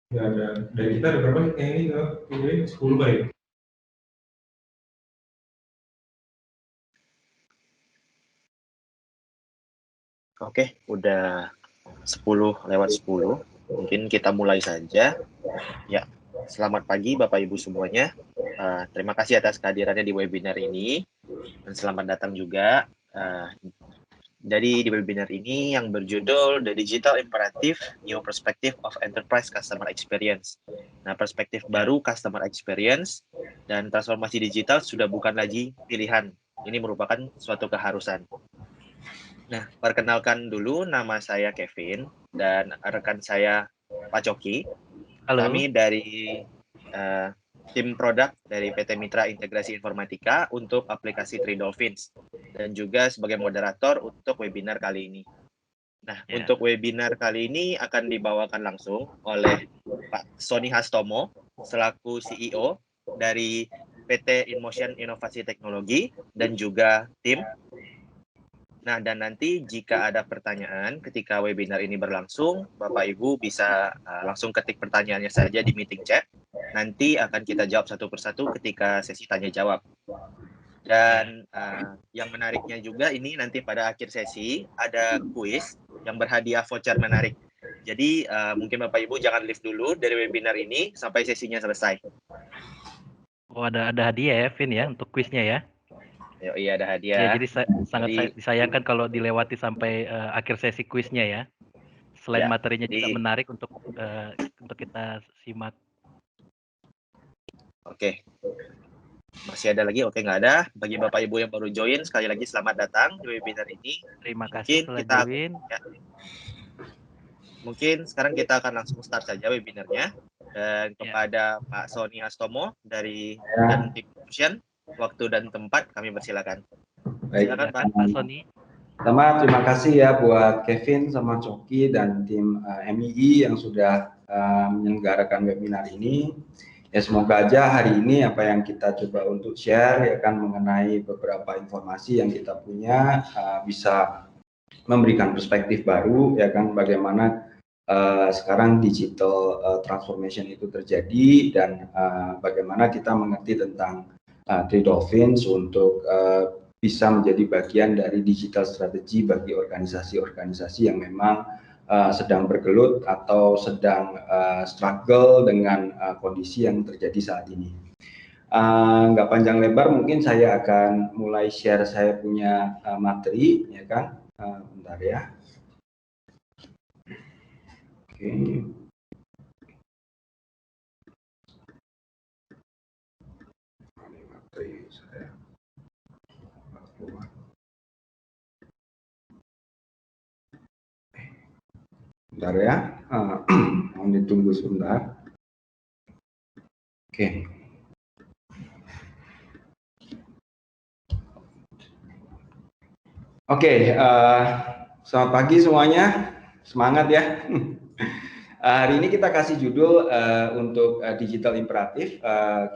Nggak ada. Dari kita ada berapa nih? Ini 10 kali. Oke, udah 10:10. Mungkin kita mulai saja. Ya, selamat pagi Bapak Ibu semuanya. Terima kasih atas kehadirannya di webinar ini. Dan selamat datang juga. Jadi di webinar ini yang berjudul The Digital Imperative, New Perspective of Enterprise Customer Experience. Nah, perspektif baru Customer Experience dan transformasi digital sudah bukan lagi pilihan. Ini merupakan suatu keharusan. Nah, perkenalkan dulu, nama saya Kevin dan rekan saya Pak Coki. Halo. Kami dari tim produk dari PT Mitra Integrasi Informatika untuk aplikasi Three Dolphins dan juga sebagai moderator untuk webinar kali ini. Nah, untuk webinar kali ini akan dibawakan langsung oleh Pak Sony Hastomo selaku CEO dari PT InMotion Inovasi Teknologi dan juga tim. Nah, dan nanti jika ada pertanyaan ketika webinar ini berlangsung, Bapak Ibu bisa langsung ketik pertanyaannya saja di meeting chat. Nanti akan kita jawab satu persatu ketika sesi tanya jawab. Dan yang menariknya juga ini nanti pada akhir sesi ada kuis yang berhadiah voucher menarik. Jadi mungkin Bapak Ibu jangan leave dulu dari webinar ini sampai sesinya selesai. Oh, ada hadiah ya, Vin ya, untuk kuisnya ya. Iya, ada hadiah. Ya, jadi sangat disayangkan kalau dilewati sampai akhir sesi kuisnya ya. Selain ya, materinya juga menarik untuk kita simak. Oke. Masih ada lagi? Oke, nggak ada. Bagi Bapak Ibu yang baru join, sekali lagi selamat datang di webinar ini. Terima kasih telah join. Mungkin sekarang kita akan langsung start saja webinarnya. Dan kepada Pak Sony Hastomo dari dan tim Fusion, waktu dan tempat kami persilakan. Silakan Pak Sony. Pertama, terima kasih ya buat Kevin sama Coki dan tim MII yang sudah menyelenggarakan webinar ini. Ya, semoga aja hari ini apa yang kita coba untuk share ya kan mengenai beberapa informasi yang kita punya bisa memberikan perspektif baru ya kan bagaimana sekarang digital transformation itu terjadi dan bagaimana kita mengerti tentang Three Dolphins untuk bisa menjadi bagian dari digital strategi bagi organisasi-organisasi yang memang sedang bergelut atau sedang struggle dengan kondisi yang terjadi saat ini. Nggak panjang lebar, mungkin saya akan mulai share saya punya materi, ya kan? Bentar ya. Oke. Materi saya. Bentar ya, mohon ditunggu sebentar. Oke. Selamat pagi semuanya, semangat ya. Hari ini kita kasih judul untuk digital imperatif,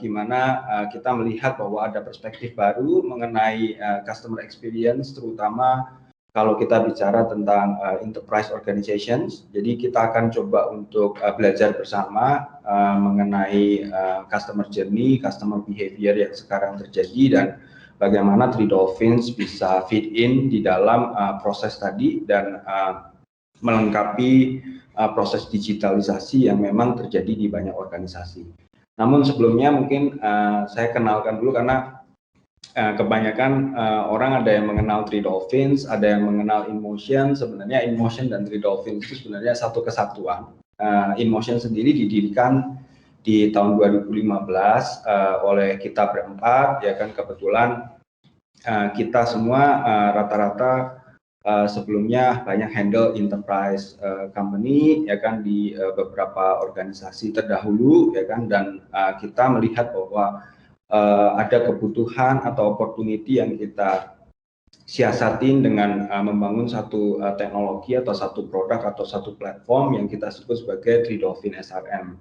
gimana kita melihat bahwa ada perspektif baru mengenai customer experience, terutama kalau kita bicara tentang enterprise organizations. Jadi kita akan coba untuk belajar bersama mengenai customer journey, customer behavior yang sekarang terjadi dan bagaimana Three Dolphins bisa fit in di dalam proses tadi dan melengkapi proses digitalisasi yang memang terjadi di banyak organisasi. Namun sebelumnya mungkin saya kenalkan dulu karena kebanyakan orang ada yang mengenal Three Dolphins, ada yang mengenal InMotion. Sebenarnya InMotion dan Three Dolphins itu sebenarnya satu kesatuan. InMotion sendiri didirikan di tahun 2015 oleh kita berempat, ya kan, kebetulan kita semua rata-rata sebelumnya banyak handle enterprise company, ya kan, di beberapa organisasi terdahulu, ya kan, dan kita melihat bahwa ada kebutuhan atau opportunity yang kita siasatin dengan membangun satu teknologi atau satu produk atau satu platform yang kita sebut sebagai Three Dolphin SRM.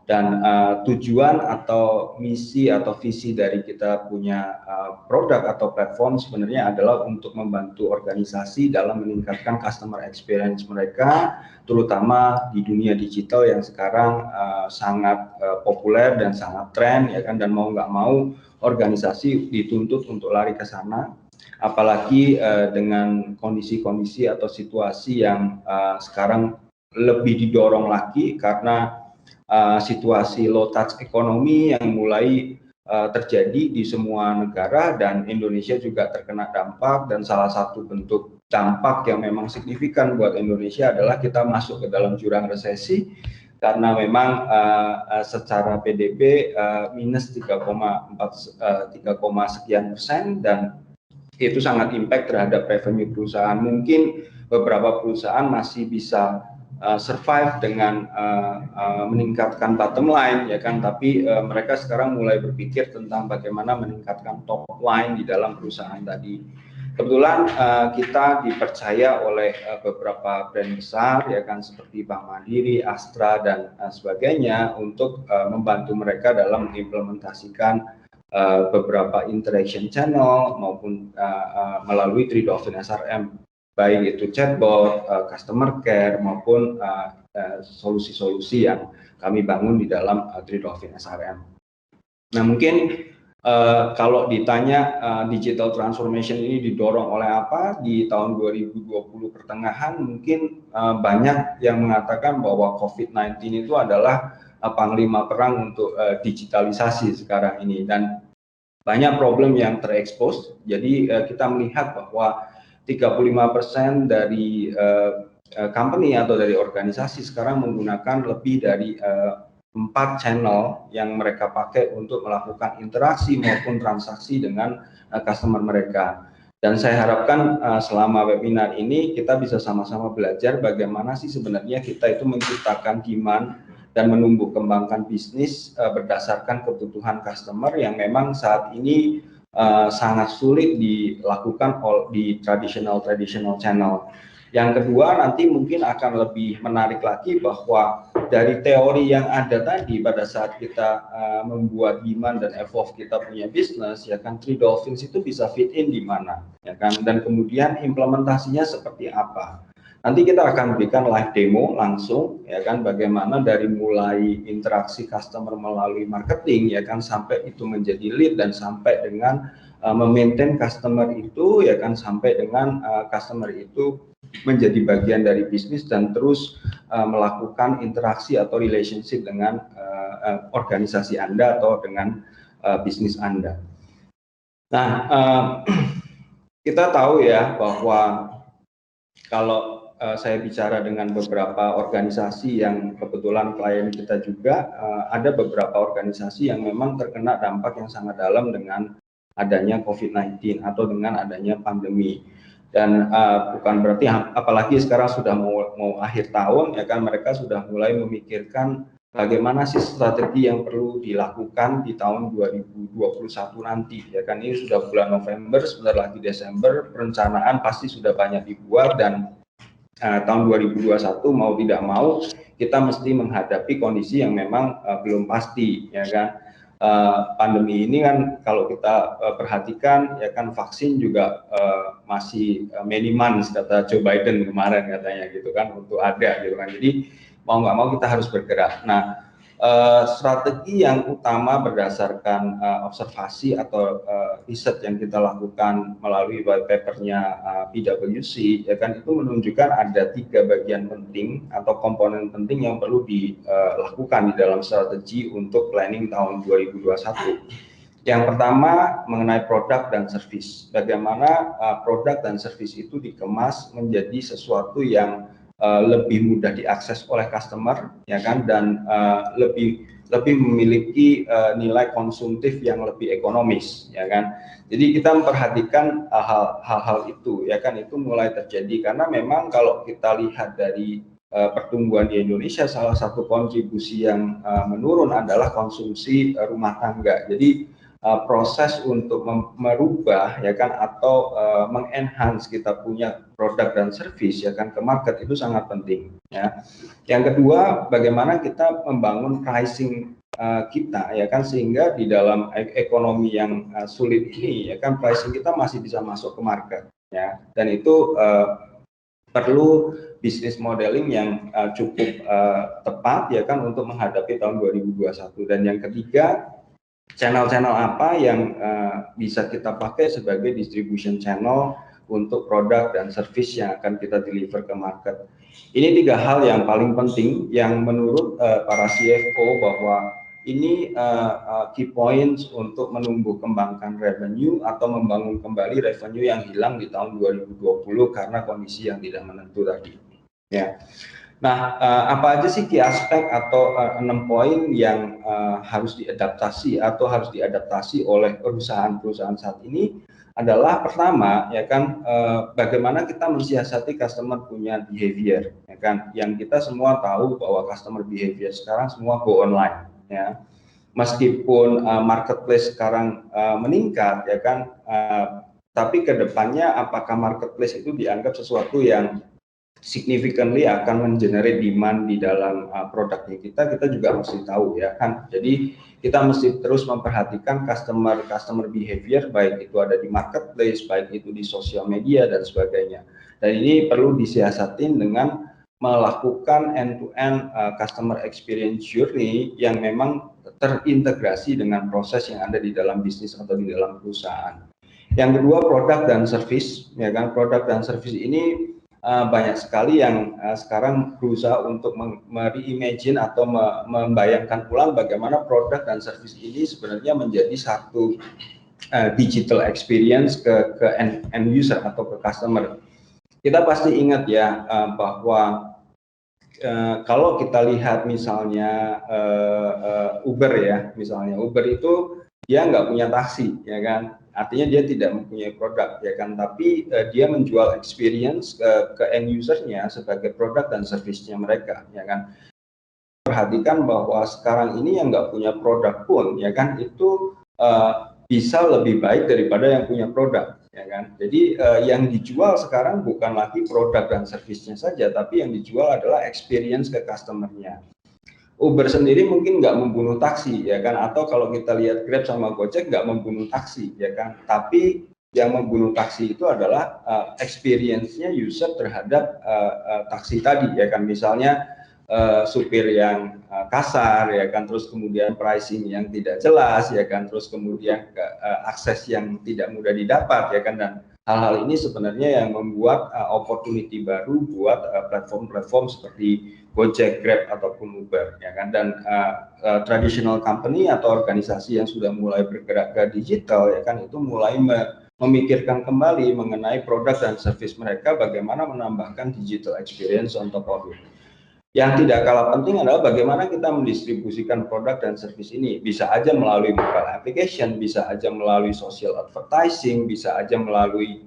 Dan tujuan atau misi atau visi dari kita punya produk atau platform sebenarnya adalah untuk membantu organisasi dalam meningkatkan customer experience mereka, terutama di dunia digital yang sekarang sangat populer dan sangat tren, ya kan, dan mau nggak mau organisasi dituntut untuk lari ke sana. Apalagi dengan kondisi-kondisi atau situasi yang sekarang lebih didorong lagi karena situasi low touch ekonomi yang mulai terjadi di semua negara, dan Indonesia juga terkena dampak. Dan salah satu bentuk dampak yang memang signifikan buat Indonesia adalah kita masuk ke dalam jurang resesi karena memang secara PDB minus 3,4 sekian persen, dan itu sangat impact terhadap revenue perusahaan. Mungkin beberapa perusahaan masih bisa survive dengan meningkatkan bottom line, ya kan, tapi mereka sekarang mulai berpikir tentang bagaimana meningkatkan top line di dalam perusahaan tadi. Kebetulan kita dipercaya oleh beberapa brand besar, ya kan, seperti Bank Mandiri, Astra, dan sebagainya untuk membantu mereka dalam mengimplementasikan beberapa interaction channel maupun melalui Three Dolphin SRM, baik itu chatbot, customer care, maupun solusi-solusi yang kami bangun di dalam Three Dolphin SRM. Nah, mungkin kalau ditanya digital transformation ini didorong oleh apa di tahun 2020 pertengahan, mungkin banyak yang mengatakan bahwa COVID-19 itu adalah panglima perang untuk digitalisasi sekarang ini, dan banyak problem yang terekspos. Jadi kita melihat bahwa 35% dari company atau dari organisasi sekarang menggunakan lebih dari 4 channel yang mereka pakai untuk melakukan interaksi maupun transaksi dengan customer mereka. Dan saya harapkan selama webinar ini kita bisa sama-sama belajar bagaimana sih sebenarnya kita itu menciptakan demand dan menumbuh kembangkan bisnis berdasarkan kebutuhan customer yang memang saat ini sangat sulit dilakukan di traditional channel. Yang kedua, nanti mungkin akan lebih menarik lagi bahwa dari teori yang ada tadi pada saat kita membuat demand dan evolve kita punya bisnis, ya kan, Three Dolphins itu bisa fit in di mana, ya kan, dan kemudian implementasinya seperti apa. Nanti kita akan berikan live demo langsung, ya kan, bagaimana dari mulai interaksi customer melalui marketing, ya kan, sampai itu menjadi lead dan sampai dengan memaintain customer itu, ya kan, sampai dengan customer itu menjadi bagian dari bisnis dan terus melakukan interaksi atau relationship dengan organisasi Anda atau dengan bisnis Anda. Nah, kita tahu ya bahwa kalau saya bicara dengan beberapa organisasi yang kebetulan klien kita juga, ada beberapa organisasi yang memang terkena dampak yang sangat dalam dengan adanya COVID-19 atau dengan adanya pandemi. Dan bukan berarti, apalagi sekarang sudah mau akhir tahun, ya kan, mereka sudah mulai memikirkan bagaimana sih strategi yang perlu dilakukan di tahun 2021 nanti, ya kan. Ini sudah bulan November, sebentar lagi Desember, perencanaan pasti sudah banyak dibuat, dan tahun 2021 mau tidak mau kita mesti menghadapi kondisi yang memang belum pasti, ya kan. Pandemi ini kan kalau kita perhatikan, ya kan, vaksin juga masih many months kata Joe Biden kemarin katanya gitu kan untuk ada gitu kan. Jadi mau nggak mau kita harus bergerak. Nah, strategi yang utama berdasarkan observasi atau riset yang kita lakukan melalui white papernya PwC, ya kan, itu menunjukkan ada 3 bagian penting atau komponen penting yang perlu dilakukan di dalam strategi untuk planning tahun 2021. Yang pertama mengenai produk dan service. Bagaimana produk dan service itu dikemas menjadi sesuatu yang lebih mudah diakses oleh customer, ya kan, dan lebih memiliki nilai konsumtif yang lebih ekonomis, ya kan. Jadi kita memperhatikan hal-hal itu, ya kan, itu mulai terjadi karena memang kalau kita lihat dari pertumbuhan di Indonesia, salah satu kontribusi yang menurun adalah konsumsi rumah tangga. Jadi proses untuk merubah ya kan atau mengenhance kita punya produk dan service ya kan ke market itu sangat penting ya. Yang kedua, bagaimana kita membangun pricing kita ya kan sehingga di dalam ekonomi yang sulit ini ya kan pricing kita masih bisa masuk ke market ya, dan itu perlu bisnis modeling yang cukup tepat ya kan untuk menghadapi tahun 2021. Dan yang ketiga, channel-channel apa yang bisa kita pakai sebagai distribution channel untuk produk dan service yang akan kita deliver ke market. Ini 3 hal yang paling penting yang menurut para CFO bahwa ini key points untuk menumbuh kembangkan revenue atau membangun kembali revenue yang hilang di tahun 2020 karena kondisi yang tidak menentu tadi. Ya. Nah, apa aja sih key aspek atau 6 poin yang harus diadaptasi atau harus diadaptasi oleh perusahaan-perusahaan saat ini adalah pertama ya kan bagaimana kita mensiasati customer punya behavior ya kan, yang kita semua tahu bahwa customer behavior sekarang semua go online ya. Meskipun marketplace sekarang meningkat ya kan, tapi kedepannya apakah marketplace itu dianggap sesuatu yang significantly akan mengenerate demand di dalam produknya kita juga mesti tahu ya kan. Jadi kita mesti terus memperhatikan customer behavior, baik itu ada di marketplace, baik itu di sosial media dan sebagainya. Dan ini perlu disiasatin dengan melakukan end-to-end customer experience journey yang memang terintegrasi dengan proses yang ada di dalam bisnis atau di dalam perusahaan. Yang kedua, produk dan service ya kan. Produk dan service ini banyak sekali yang sekarang berusaha untuk mereimagine atau membayangkan ulang bagaimana produk dan service ini sebenarnya menjadi satu digital experience ke end user atau ke customer. Kita pasti ingat ya bahwa kalau kita lihat misalnya Uber ya, misalnya Uber itu dia nggak punya taksi ya kan, artinya dia tidak mempunyai produk ya kan, tapi dia menjual experience ke end usernya sebagai produk dan service-nya mereka ya kan. Perhatikan bahwa sekarang ini yang nggak punya produk pun ya kan itu bisa lebih baik daripada yang punya produk ya kan. Jadi yang dijual sekarang bukan lagi produk dan servisnya saja, tapi yang dijual adalah experience ke customer-nya. Uber sendiri mungkin nggak membunuh taksi ya kan, atau kalau kita lihat Grab sama Gojek nggak membunuh taksi ya kan, tapi yang membunuh taksi itu adalah experience-nya user terhadap taksi tadi ya kan. Misalnya supir yang kasar ya kan, terus kemudian pricing yang tidak jelas ya kan, terus kemudian akses yang tidak mudah didapat ya kan, dan hal-hal ini sebenarnya yang membuat opportunity baru buat platform-platform seperti Gojek, Grab ataupun Uber ya kan. Dan traditional company atau organisasi yang sudah mulai bergerak ke digital ya kan itu mulai memikirkan kembali mengenai produk dan service mereka, bagaimana menambahkan digital experience on top of it. Yang tidak kalah penting adalah bagaimana kita mendistribusikan produk dan service ini. Bisa aja melalui mobile application, bisa aja melalui social advertising, bisa aja melalui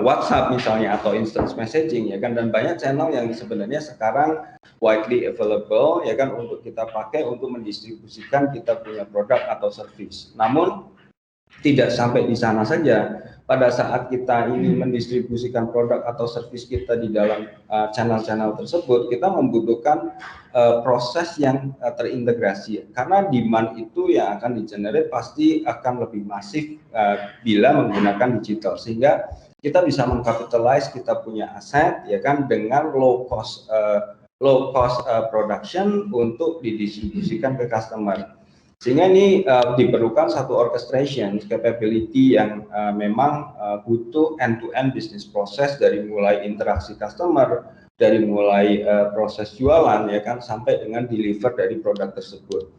WhatsApp misalnya atau instant messaging ya kan, dan banyak channel yang sebenarnya sekarang widely available ya kan untuk kita pakai untuk mendistribusikan kita punya produk atau service. Namun tidak sampai di sana saja. Pada saat kita ingin mendistribusikan produk atau service kita di dalam channel-channel tersebut, kita membutuhkan proses yang terintegrasi. Karena demand itu yang akan di-generate pasti akan lebih masif bila menggunakan digital. Sehingga kita bisa mengcapitalize kita punya aset ya kan dengan low cost production untuk didistribusikan ke customer. Sehingga ini diperlukan satu orchestration capability yang memang butuh end-to-end business process dari mulai interaksi customer, dari mulai proses jualan ya kan sampai dengan deliver dari produk tersebut.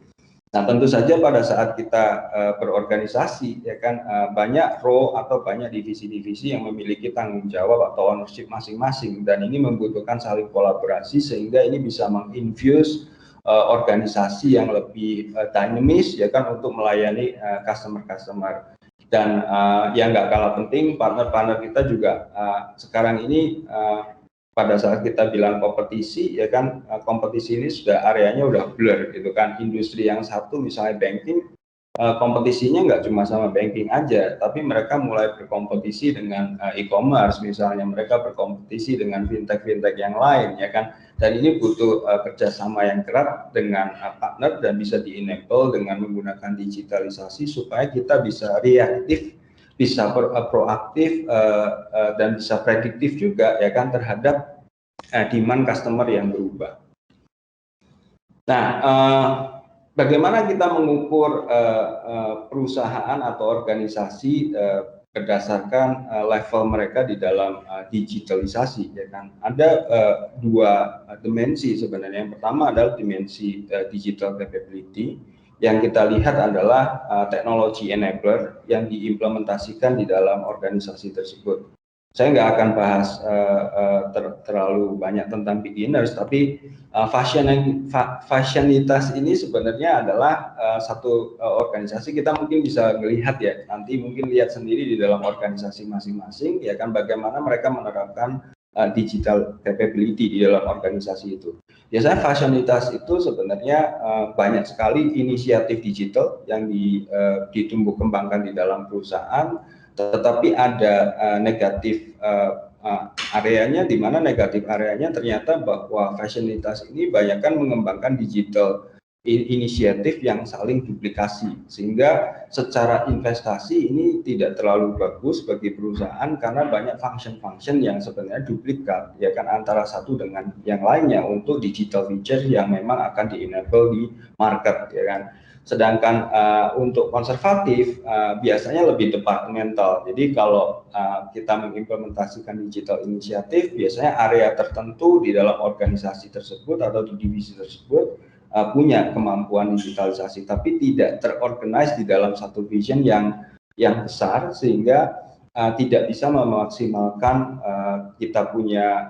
Nah tentu saja pada saat kita berorganisasi ya kan banyak role atau banyak divisi-divisi yang memiliki tanggung jawab atau ownership masing-masing, dan ini membutuhkan saling kolaborasi sehingga ini bisa menginfuse organisasi yang lebih dinamis ya kan untuk melayani customer. Dan yang nggak kalah penting, partner-partner kita juga sekarang ini pada saat kita bilang kompetisi ya kan, kompetisi ini sudah areanya udah blur gitu kan. Industri yang satu misalnya banking kompetisinya nggak cuma sama banking aja, tapi mereka mulai berkompetisi dengan e-commerce misalnya, mereka berkompetisi dengan fintech-fintech yang lain ya kan, dan ini butuh kerjasama yang erat dengan partner dan bisa di-enable dengan menggunakan digitalisasi supaya kita bisa reaktif, bisa proaktif dan bisa prediktif juga ya kan terhadap demand customer yang berubah. Nah, bagaimana kita mengukur perusahaan atau organisasi berdasarkan level mereka di dalam digitalisasi ya kan? Ada dua dimensi sebenarnya. Yang pertama adalah dimensi digital capability. Yang kita lihat adalah teknologi enabler yang diimplementasikan di dalam organisasi tersebut. Saya nggak akan bahas terlalu banyak tentang beginners, tapi fashioниtas ini sebenarnya adalah satu organisasi. Kita mungkin bisa melihat ya, nanti mungkin lihat sendiri di dalam organisasi masing-masing ya kan, bagaimana mereka menerapkan digital capability di dalam organisasi itu. Biasanya fashioниtas itu sebenarnya banyak sekali inisiatif digital yang ditumbuh kembangkan di dalam perusahaan, tetapi ada negatif areanya, di mana negatif areanya ternyata bahwa fashioниtas ini banyakkan mengembangkan digital inisiatif yang saling duplikasi, sehingga secara investasi ini tidak terlalu bagus bagi perusahaan karena banyak function-function yang sebenarnya duplikat ya kan antara satu dengan yang lainnya untuk digital feature yang memang akan di-enable di market ya kan. Sedangkan untuk konservatif biasanya lebih departemental. Jadi kalau kita mengimplementasikan digital inisiatif, biasanya area tertentu di dalam organisasi tersebut atau di divisi tersebut punya kemampuan digitalisasi, tapi tidak terorganize di dalam satu vision yang besar, sehingga tidak bisa memaksimalkan kita punya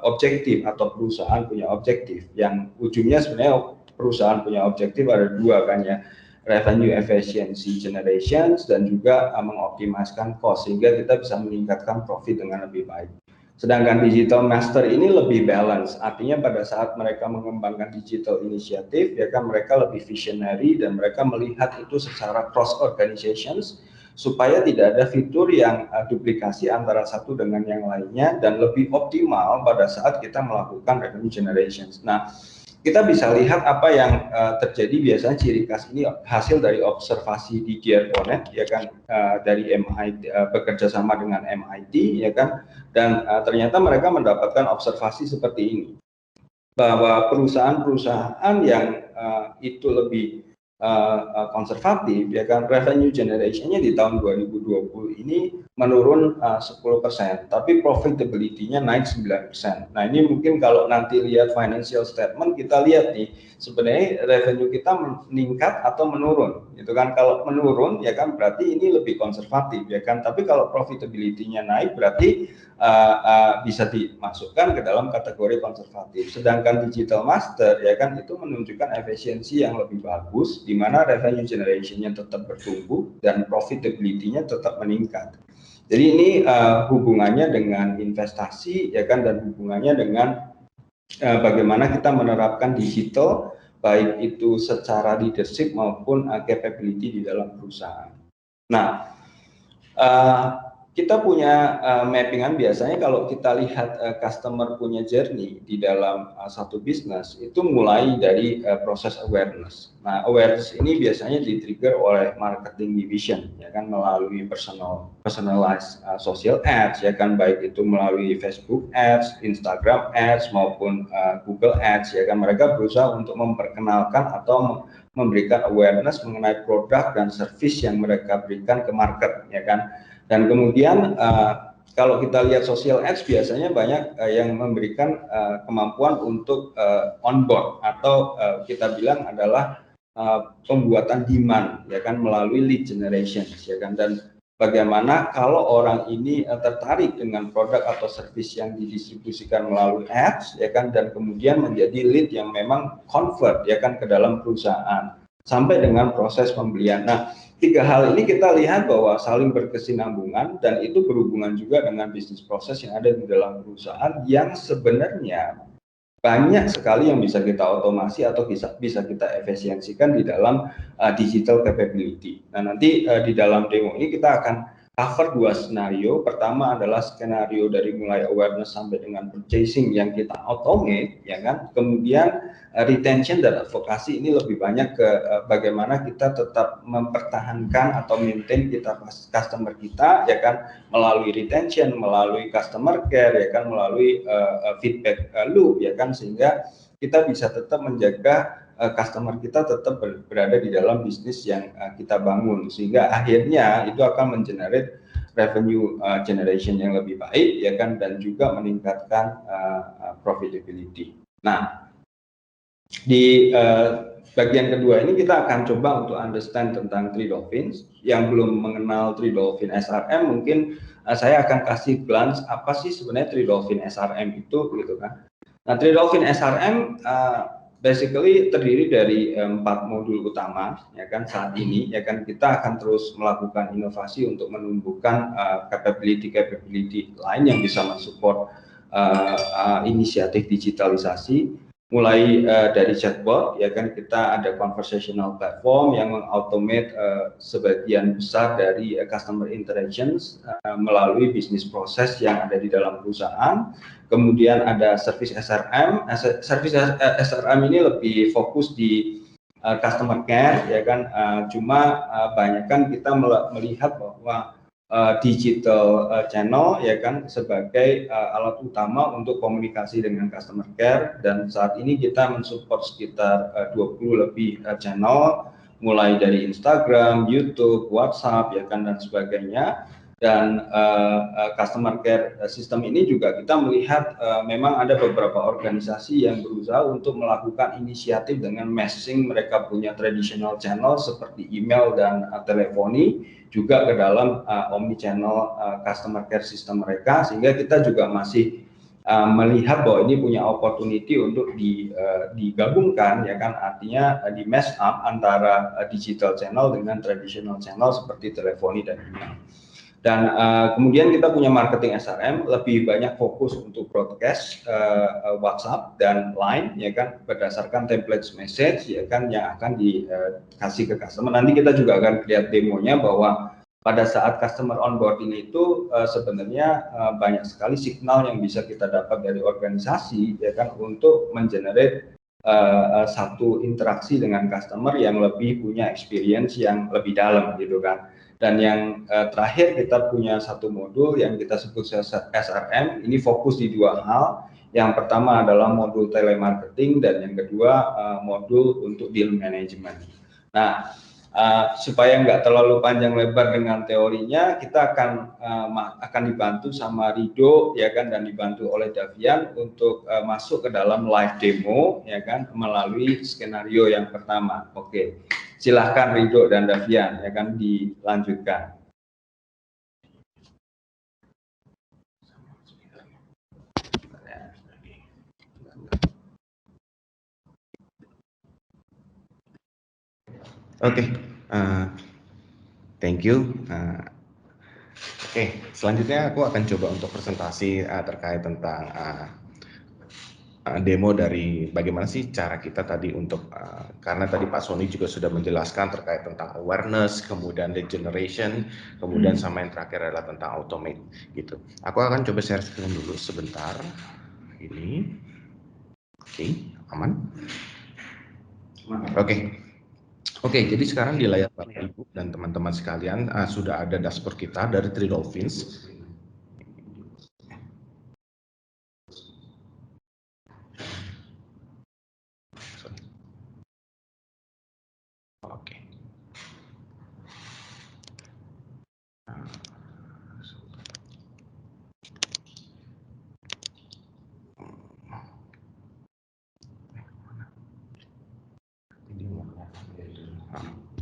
objektif atau perusahaan punya objektif yang ujungnya sebenarnya perusahaan punya objektif ada dua kan ya, revenue efficiency generations dan juga mengoptimalkan cost sehingga kita bisa meningkatkan profit dengan lebih baik. Sedangkan digital master ini lebih balance, artinya pada saat mereka mengembangkan digital inisiatif ya kan mereka lebih visionary dan mereka melihat itu secara cross organizations supaya tidak ada fitur yang duplikasi antara satu dengan yang lainnya dan lebih optimal pada saat kita melakukan revenue generations. Nah, kita bisa lihat apa yang terjadi biasanya ciri khas ini hasil dari observasi di Dierponet ya kan, dari MIT bekerja sama dengan MIT ya kan, dan ternyata mereka mendapatkan observasi seperti ini bahwa perusahaan-perusahaan yang itu lebih konservatif ya kan, revenue generation-nya di tahun 2020 ini menurun 10%, tapi profitability-nya naik 9%. Nah, ini mungkin kalau nanti lihat financial statement kita lihat nih sebenarnya revenue kita meningkat atau menurun gitu kan. Kalau menurun ya kan berarti ini lebih konservatif ya kan, tapi kalau profitability-nya naik berarti bisa dimasukkan ke dalam kategori konservatif. Sedangkan digital master ya kan itu menunjukkan efisiensi yang lebih bagus di mana revenue generation-nya tetap bertumbuh dan profitability-nya tetap meningkat. Jadi ini hubungannya dengan investasi ya kan, dan hubungannya dengan bagaimana kita menerapkan digital baik itu secara leadership maupun capability di dalam perusahaan. Nah, kita punya mappingan biasanya kalau kita lihat customer punya journey di dalam satu bisnis itu mulai dari proses awareness. Nah, awareness ini biasanya di-trigger oleh marketing division ya kan, melalui personalized social ads ya kan, baik itu melalui Facebook ads, Instagram ads maupun Google ads ya kan. Mereka berusaha untuk memperkenalkan atau memberikan awareness mengenai produk dan service yang mereka berikan ke market ya kan. Dan kemudian kalau kita lihat social ads biasanya banyak yang memberikan kemampuan untuk onboard atau kita bilang adalah pembuatan demand ya kan melalui lead generation ya kan. Dan bagaimana kalau orang ini tertarik dengan produk atau service yang didistribusikan melalui ads ya kan, dan kemudian menjadi lead yang memang convert ya kan ke dalam perusahaan sampai dengan proses pembelian. Nah, tiga hal ini kita lihat bahwa saling berkesinambungan dan itu berhubungan juga dengan bisnis proses yang ada di dalam perusahaan yang sebenarnya banyak sekali yang bisa kita otomasi atau bisa kita efisiensikan di dalam digital capability. Nah, nanti di dalam demo ini kita akan cover 2 skenario. Pertama adalah skenario dari mulai awareness sampai dengan purchasing yang kita automate, ya kan. Kemudian retention dan advokasi ini lebih banyak ke bagaimana kita tetap mempertahankan atau maintain kita customer kita, ya kan, melalui retention, melalui customer care, ya kan, melalui feedback loop, ya kan, sehingga kita bisa tetap menjaga customer kita tetap berada di dalam bisnis yang kita bangun, sehingga akhirnya itu akan mengenerate revenue generation yang lebih baik, ya kan, dan juga meningkatkan profitability. Nah, di bagian kedua ini kita akan coba untuk understand tentang Three Dolphins. Yang belum mengenal Three Dolphin SRM, mungkin saya akan kasih glance apa sih sebenarnya Three Dolphin SRM itu, gitu kan. Nah, Three Dolphin SRM basically terdiri dari 4 modul utama, ya kan, saat ini, ya kan, kita akan terus melakukan inovasi untuk menumbuhkan capability lain yang bisa mensupport inisiatif digitalisasi, mulai dari chatbot, ya kan, kita ada conversational platform yang mengautomate sebagian besar dari customer interactions melalui bisnis proses yang ada di dalam perusahaan. Kemudian ada service SRM. Service SRM ini lebih fokus di customer care, ya kan. Cuma banyak kan kita melihat bahwa digital channel, ya kan, sebagai alat utama untuk komunikasi dengan customer care, dan saat ini kita mensupport sekitar 20 lebih channel, mulai dari Instagram, YouTube, WhatsApp, ya kan, dan sebagainya. Dan customer care system ini juga kita melihat memang ada beberapa organisasi yang berusaha untuk melakukan inisiatif dengan meshing mereka punya traditional channel seperti email dan teleponi juga ke dalam omni channel customer care system mereka, sehingga kita juga masih melihat bahwa ini punya opportunity untuk digabungkan, ya kan, artinya di mash up antara digital channel dengan traditional channel seperti teleponi dan email. Dan kemudian kita punya marketing SRM, lebih banyak fokus untuk broadcast WhatsApp dan Line, ya kan, berdasarkan template message, ya kan, yang akan dikasih ke customer. Nanti kita juga akan lihat demonya bahwa pada saat customer onboarding itu sebenarnya banyak sekali signal yang bisa kita dapat dari organisasi, ya kan, untuk mengenerate satu interaksi dengan customer yang lebih punya experience yang lebih dalam, gitu kan. Dan yang terakhir kita punya satu modul yang kita sebut SRM, ini fokus di 2 hal. Yang pertama adalah modul telemarketing dan yang kedua modul untuk deal management. Nah, supaya nggak terlalu panjang lebar dengan teorinya, kita akan dibantu sama Rido, ya kan, dan dibantu oleh Davian untuk masuk ke dalam live demo, ya kan, melalui skenario yang pertama. Oke. Silahkan Rido dan Davian, ya kan, dilanjutkan. Oke, thank you. Selanjutnya aku akan coba untuk presentasi terkait tentang demo dari bagaimana sih cara kita tadi untuk karena tadi Pak Sony juga sudah menjelaskan terkait tentang awareness, kemudian lead generation, kemudian sama yang terakhir adalah tentang automate gitu. Aku akan coba share screen dulu sebentar. Ini, oke, aman. Oke, jadi sekarang di layar Bapak Ibu dan teman-teman sekalian sudah ada dashboard kita dari Three Dolphins. Oke.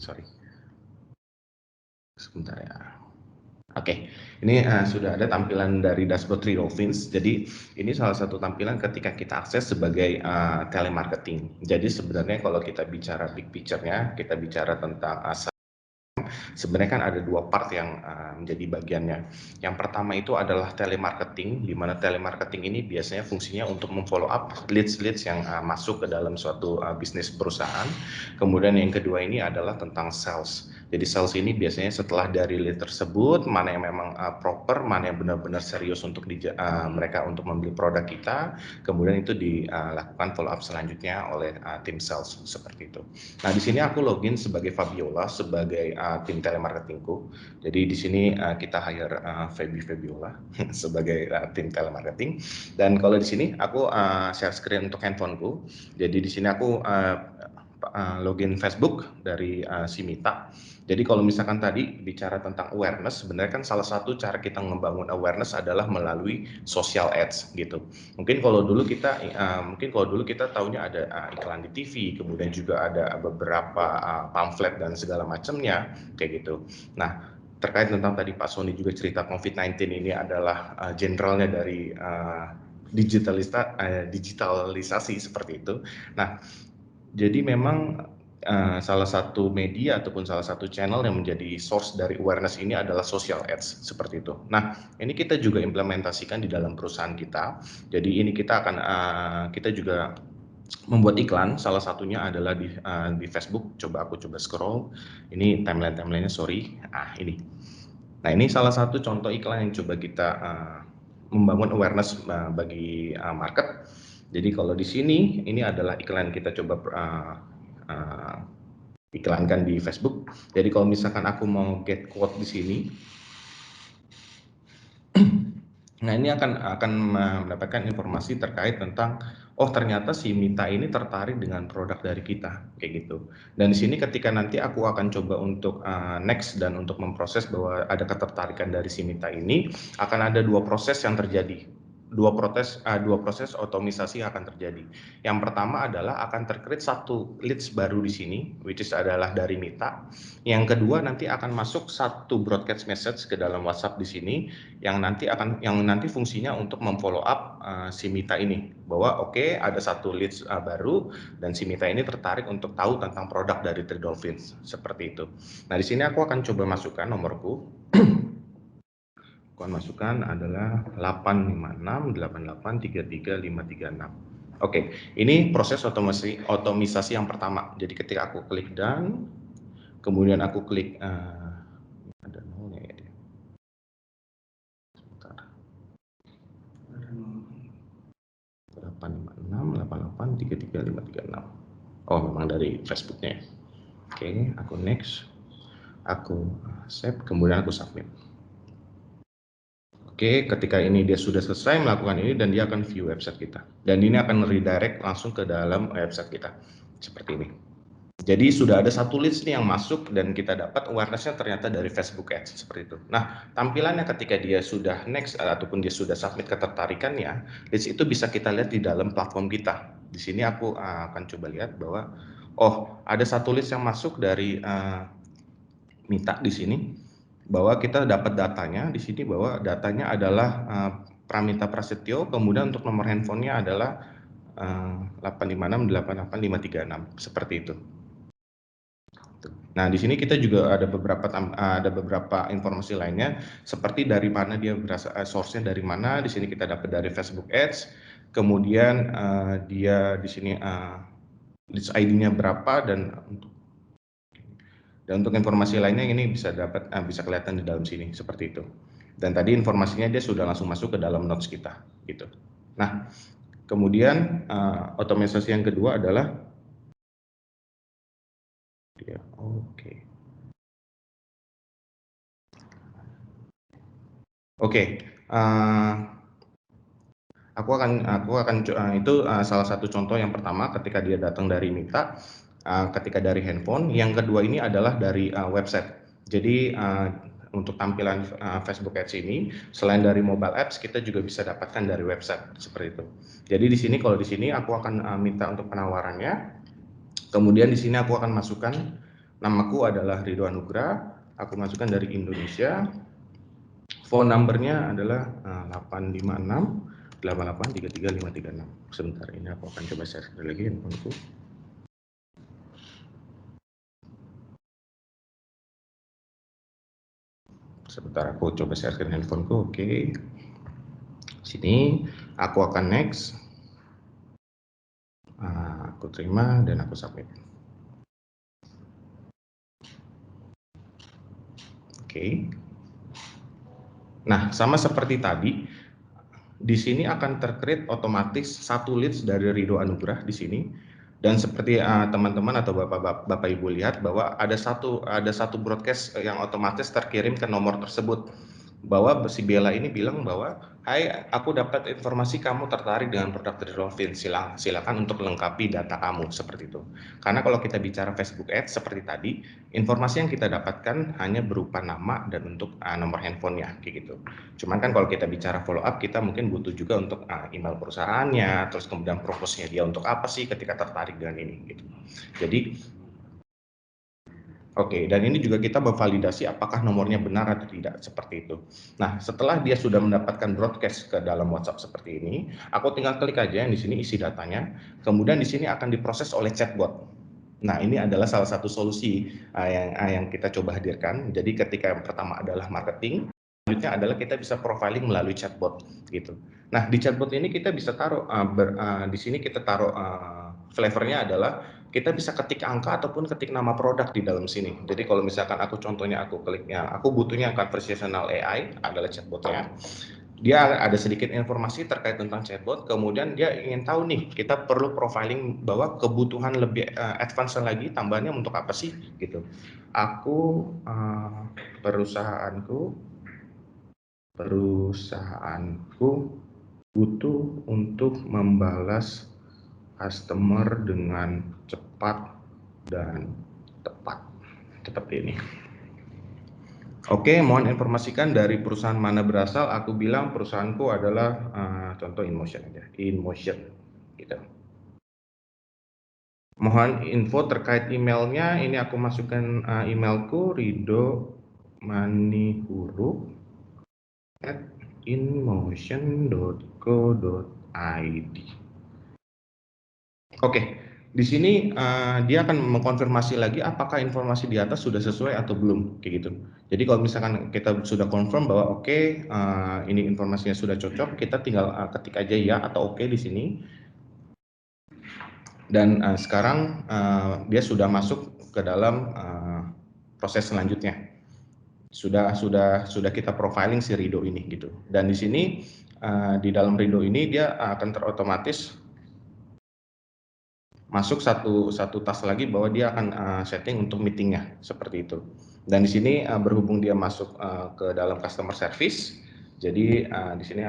Sorry. Sebentar ya. Oke, ini sudah ada tampilan dari dashboard Three Dolphins. Jadi ini salah satu tampilan ketika kita akses sebagai telemarketing. Jadi sebenarnya kalau kita bicara big picture-nya, kita bicara tentang sebenarnya kan ada dua part yang menjadi bagiannya. Yang pertama itu adalah telemarketing, di mana telemarketing ini biasanya fungsinya untuk memfollow up leads-leads yang masuk ke dalam suatu bisnis perusahaan. Kemudian yang kedua ini adalah tentang sales. Jadi sales ini biasanya setelah dari lead tersebut, mana yang memang proper, mana yang benar-benar serius untuk mereka untuk membeli produk kita, kemudian itu dilakukan follow up selanjutnya oleh tim sales seperti itu. Nah, di sini aku login sebagai Fabiola sebagai tim telemarketingku. Jadi di sini kita hire Fabiola sebagai tim telemarketing. Dan kalau di sini aku share screen untuk handphoneku. Jadi di sini aku login Facebook dari si Mita. Jadi kalau misalkan tadi bicara tentang awareness, sebenarnya kan salah satu cara kita membangun awareness adalah melalui social ads gitu. Mungkin kalau dulu kita taunya ada iklan di TV, kemudian juga ada beberapa pamflet dan segala macamnya kayak gitu. Nah, terkait tentang tadi Pak Sony juga cerita COVID-19 ini adalah generalnya dari digitalisasi seperti itu. Nah, jadi memang salah satu media ataupun salah satu channel yang menjadi source dari awareness ini adalah social ads seperti itu. Nah, ini kita juga implementasikan di dalam perusahaan kita. Jadi ini kita juga membuat iklan. Salah satunya adalah di Facebook. Aku coba scroll. Ini timelinenya sorry. Ini. Nah, ini salah satu contoh iklan yang coba kita membangun awareness bagi market. Jadi kalau di sini ini adalah iklan kita coba iklankan di Facebook. Jadi kalau misalkan aku mau get quote di sini, nah ini akan mendapatkan informasi terkait tentang ternyata si Mita ini tertarik dengan produk dari kita kayak gitu. Dan di sini ketika nanti aku akan coba untuk next dan untuk memproses bahwa ada ketertarikan dari si Mita ini, akan ada dua proses yang terjadi. Dua proses otomisasi yang akan terjadi. Yang pertama adalah akan tercreate satu leads baru di sini, which is adalah dari Mita. Yang kedua nanti akan masuk satu broadcast message ke dalam WhatsApp di sini, yang nanti fungsinya untuk memfollow up si Mita ini, bahwa oke, ada satu leads baru dan si Mita ini tertarik untuk tahu tentang produk dari Three Dolphins seperti itu. Nah di sini aku akan coba masukkan nomorku. Masukan adalah 85688333536. Oke, ini proses otomisasi yang pertama. Jadi ketika aku klik done, kemudian aku klik ada nolnya ya dia. Sebentar. 85688333536. Oh, memang dari Facebooknya. Oke, aku next. Aku save, kemudian aku submit. Oke, ketika ini dia sudah selesai melakukan ini dan dia akan view website kita. Dan ini akan redirect langsung ke dalam website kita. Seperti ini. Jadi sudah ada satu leads nih yang masuk dan kita dapat awareness-nya ternyata dari Facebook Ads seperti itu. Nah, tampilannya ketika dia sudah next ataupun dia sudah submit ketertarikannya, leads itu bisa kita lihat di dalam platform kita. Di sini aku akan coba lihat bahwa ada satu leads yang masuk dari Mita di sini. Bahwa kita dapat datanya di sini, bahwa datanya adalah Pramita Prasetyo, kemudian untuk nomor handphonenya adalah 856883536 seperti itu. Nah di sini kita juga ada beberapa informasi lainnya seperti dari mana dia berasal, source-nya dari mana. Di sini kita dapat dari Facebook Ads, kemudian dia di sini leads ID-nya berapa dan untuk informasi lainnya ini bisa kelihatan di dalam sini seperti itu. Dan tadi informasinya dia sudah langsung masuk ke dalam notes kita gitu. Nah, kemudian otomisasi yang kedua adalah itu salah satu contoh yang pertama ketika dia datang dari Mita. Ketika dari handphone, yang kedua ini adalah dari website. Jadi untuk tampilan Facebook Ads ini, selain dari mobile apps, kita juga bisa dapatkan dari website seperti itu. Jadi di sini, kalau di sini aku akan minta untuk penawarannya. Kemudian di sini aku akan masukkan namaku adalah Ridwan Nugra. Aku masukkan dari Indonesia. Phone number-nya adalah 85688333536. Sebentar, ini aku akan coba share lagi handphoneku. Sebentar aku coba sharekan handphoneku. Oke. Sini aku akan next. Aku terima dan aku submit. Oke. Nah, sama seperti tadi, di sini akan tercreate otomatis satu leads dari Ridho Anugrah di sini. Dan seperti teman-teman atau Bapak Ibu lihat bahwa ada satu broadcast yang otomatis terkirim ke nomor tersebut. Bahwa si Bella ini bilang bahwa, hai, aku dapat informasi kamu tertarik dengan produk Tridolfin, silakan untuk lengkapi data kamu, seperti itu. Karena kalau kita bicara Facebook Ads seperti tadi, informasi yang kita dapatkan hanya berupa nama dan untuk nomor handphonenya, kayak gitu. Cuman kan kalau kita bicara follow up, kita mungkin butuh juga untuk email perusahaannya, terus kemudian proposnya dia untuk apa sih ketika tertarik dengan ini, gitu. Jadi oke, dan ini juga kita memvalidasi apakah nomornya benar atau tidak, seperti itu. Nah, setelah dia sudah mendapatkan broadcast ke dalam WhatsApp seperti ini, aku tinggal klik aja yang di sini isi datanya, kemudian di sini akan diproses oleh chatbot. Nah, ini adalah salah satu solusi yang kita coba hadirkan. Jadi ketika yang pertama adalah marketing, selanjutnya adalah kita bisa profiling melalui chatbot, gitu. Nah, di chatbot ini kita bisa taruh, di sini kita taruh flavornya adalah kita bisa ketik angka ataupun ketik nama produk di dalam sini. Jadi kalau misalkan aku contohnya aku kliknya, aku butuhnya conversational AI adalah chatbotnya. Dia ada sedikit informasi terkait tentang chatbot, kemudian dia ingin tahu nih, kita perlu profiling bahwa kebutuhan lebih advance lagi, tambahannya untuk apa sih, gitu. Aku perusahaanku butuh untuk membalas customer dengan cepat dan tepat, seperti ini. Oke, mohon informasikan dari perusahaan mana berasal. Aku bilang perusahaanku adalah contoh InMotion aja, InMotion, gitu. Mohon info terkait emailnya. Ini aku masukkan emailku ridomanihuru@inmotion.co.id. Oke, di sini dia akan mengkonfirmasi lagi apakah informasi di atas sudah sesuai atau belum, kayak gitu. Jadi kalau misalkan kita sudah confirm bahwa oke, ini informasinya sudah cocok, kita tinggal ketik aja ya atau oke di sini. Dan sekarang dia sudah masuk ke dalam proses selanjutnya. Sudah kita profiling si Ridho ini, gitu. Dan di sini di dalam Ridho ini dia akan terotomatis masuk satu tas lagi bahwa dia akan setting untuk meetingnya, seperti itu. Dan di sini berhubung dia masuk ke dalam customer service, jadi di sini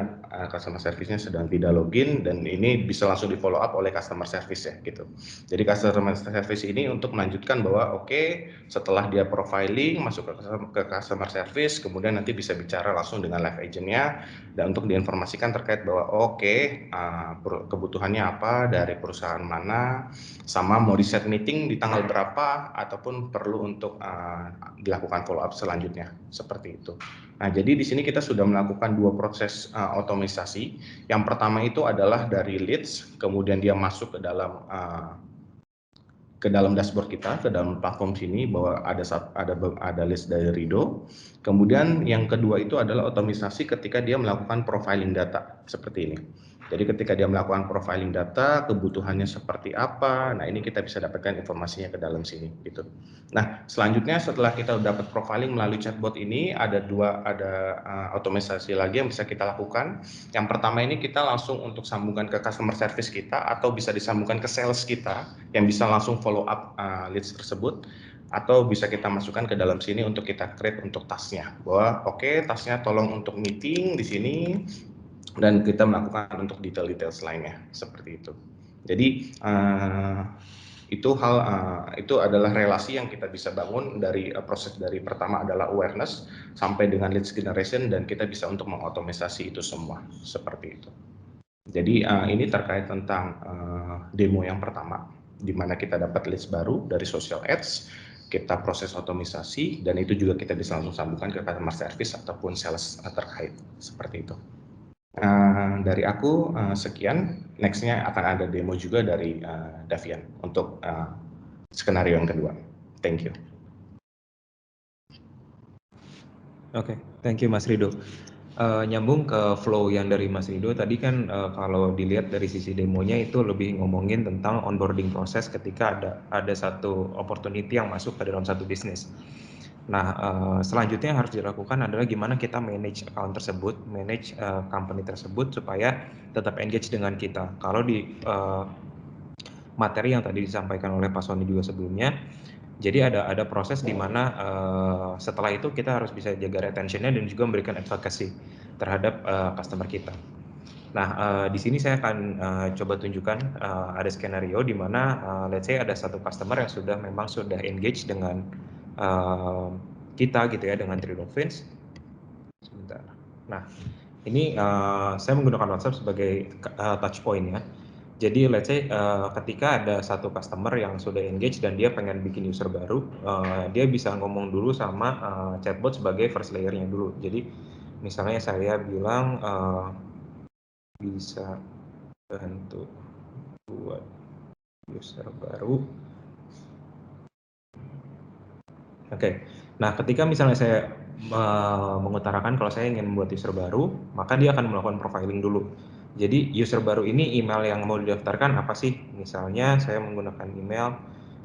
customer service-nya sedang tidak login dan ini bisa langsung di follow up oleh customer service ya, gitu. Jadi customer service ini untuk melanjutkan bahwa oke, setelah dia profiling masuk ke customer service, kemudian nanti bisa bicara langsung dengan live agent-nya dan untuk diinformasikan terkait bahwa oke, kebutuhannya apa dari perusahaan mana, sama mau di set meeting di tanggal berapa ataupun perlu untuk dilakukan follow up selanjutnya, seperti itu. Nah, jadi di sini kita sudah melakukan dua proses otomatisasi. Yang pertama itu adalah dari leads, kemudian dia masuk ke dalam dashboard kita, ke dalam platform sini bahwa ada list dari Ridho. Kemudian yang kedua itu adalah otomatisasi ketika dia melakukan profiling data seperti ini. Jadi ketika dia melakukan profiling data, kebutuhannya seperti apa, nah ini kita bisa dapatkan informasinya ke dalam sini, gitu. Nah, selanjutnya setelah kita dapat profiling melalui chatbot ini, ada otomatisasi lagi yang bisa kita lakukan. Yang pertama ini kita langsung untuk sambungkan ke customer service kita atau bisa disambungkan ke sales kita yang bisa langsung follow up leads tersebut, atau bisa kita masukkan ke dalam sini untuk kita create untuk tasnya bahwa oke, tasnya tolong untuk meeting di sini dan kita melakukan untuk detail-detail lainnya, seperti itu. Jadi itu adalah relasi yang kita bisa bangun dari proses dari pertama adalah awareness sampai dengan leads generation dan kita bisa untuk mengotomatisasi itu semua, seperti itu. Jadi ini terkait tentang demo yang pertama, di mana kita dapat leads baru dari social ads, kita proses otomatisasi, dan itu juga kita bisa langsung sambungkan ke customer service ataupun sales terkait, seperti itu. Dari aku sekian, nextnya akan ada demo juga dari Davian untuk skenario yang kedua. Thank you. Oke, thank you Mas Rido. Nyambung ke flow yang dari Mas Rido tadi kan, kalau dilihat dari sisi demonya itu lebih ngomongin tentang onboarding proses ketika ada satu opportunity yang masuk ke dalam satu bisnis. Nah, selanjutnya yang harus dilakukan adalah gimana kita manage account tersebut, manage company tersebut supaya tetap engage dengan kita. Kalau di materi yang tadi disampaikan oleh Pak Sony juga sebelumnya, jadi ada proses di mana setelah itu kita harus bisa jaga retention-nya dan juga memberikan advocacy terhadap customer kita. Nah, di sini saya akan coba tunjukkan ada skenario di mana let's say ada satu customer yang memang sudah engage dengan kita gitu ya, dengan Three Dolphins. Sebentar. Nah, ini saya menggunakan WhatsApp sebagai touch point ya. Jadi let's say ketika ada satu customer yang sudah engage dan dia pengen bikin user baru, dia bisa ngomong dulu sama chatbot sebagai first layer-nya dulu. Jadi misalnya saya bilang bisa bantu buat user baru. Oke. Nah, ketika misalnya saya mengutarakan kalau saya ingin membuat user baru, maka dia akan melakukan profiling dulu. Jadi user baru ini email yang mau didaftarkan apa sih? Misalnya saya menggunakan email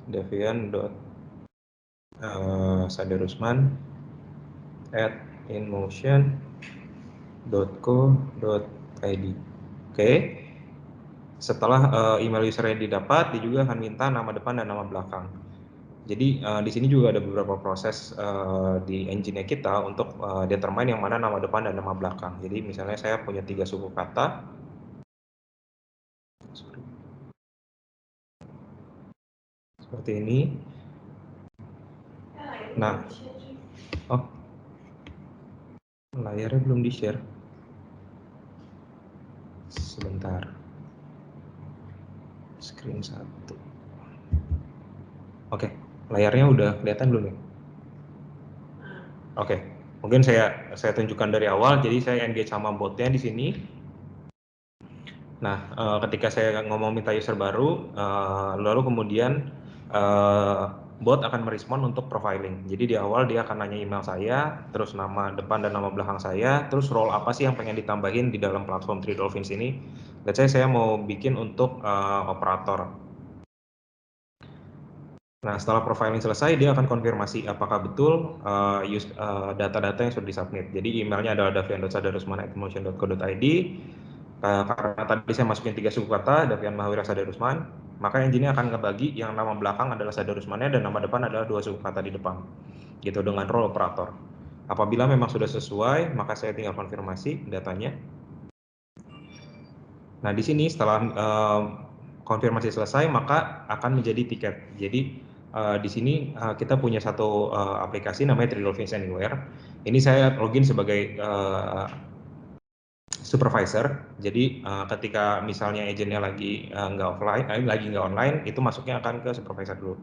devian.sadarusman@inmotion.co.id. Oke. Setelah email usernya didapat, dia juga akan minta nama depan dan nama belakang. Jadi di sini juga ada beberapa proses di engine-nya kita untuk determine yang mana nama depan dan nama belakang. Jadi misalnya saya punya 3 suku kata. Seperti ini. Nah, oh, layarnya belum di-share. Sebentar. Screen 1. Oke, layarnya udah kelihatan belum ya? Oke, mungkin saya tunjukkan dari awal. Jadi saya engage sama botnya di sini. Nah, ketika saya ngomong minta user baru, lalu kemudian bot akan merespon untuk profiling. Jadi di awal dia akan nanya email saya, terus nama depan dan nama belakang saya, terus role apa sih yang pengen ditambahin di dalam platform Three Dolphins ini. Let's say saya mau bikin untuk operator. Nah, setelah profiling selesai, dia akan konfirmasi apakah betul data-data yang sudah disubmit. Jadi emailnya adalah davian.sadarusman@inmotion.co.id. Karena tadi saya masukin 3 suku kata, Davian Mahawira Sadarusman, maka engine akan ngebagi yang nama belakang adalah Sadarusmannya dan nama depan adalah 2 suku kata di depan, gitu, dengan role operator. Apabila memang sudah sesuai, maka saya tinggal konfirmasi datanya. Nah, di sini setelah konfirmasi selesai, maka akan menjadi tiket. Jadi di sini kita punya satu aplikasi namanya Three Dolphins Anywhere. Ini saya login sebagai supervisor. Jadi ketika misalnya agentnya lagi nggak online, itu masuknya akan ke supervisor dulu.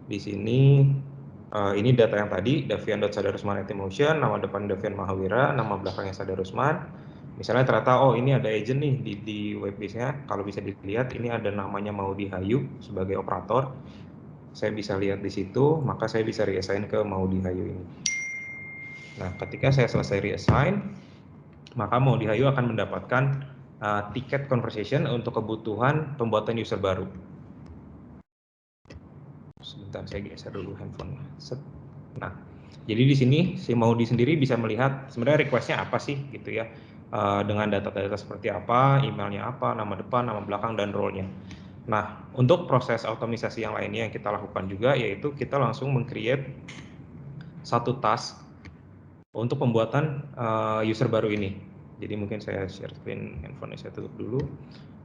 Di sini ini data yang tadi, davian.sadarusman@inmotion, nama depan Davian Mahawira, nama belakangnya Sadarusman. Misalnya ternyata ini ada agent nih di webbase-nya. Kalau bisa dilihat ini ada namanya Maudi Hayu sebagai operator. Saya bisa lihat di situ, maka saya bisa reassign ke Maudi Hayu ini. Nah, ketika saya selesai reassign, maka Maudi Hayu akan mendapatkan tiket conversation untuk kebutuhan pembuatan user baru. Sebentar, saya geser dulu handphone. Nah, jadi di sini si Maudi sendiri bisa melihat sebenarnya request-nya apa sih gitu ya, dengan data-data seperti apa, emailnya apa, nama depan, nama belakang, dan role-nya. Nah, untuk proses otomisasi yang lainnya yang kita lakukan juga, yaitu kita langsung meng-create satu task untuk pembuatan user baru ini. Jadi mungkin saya share screen handphone saya tutup dulu.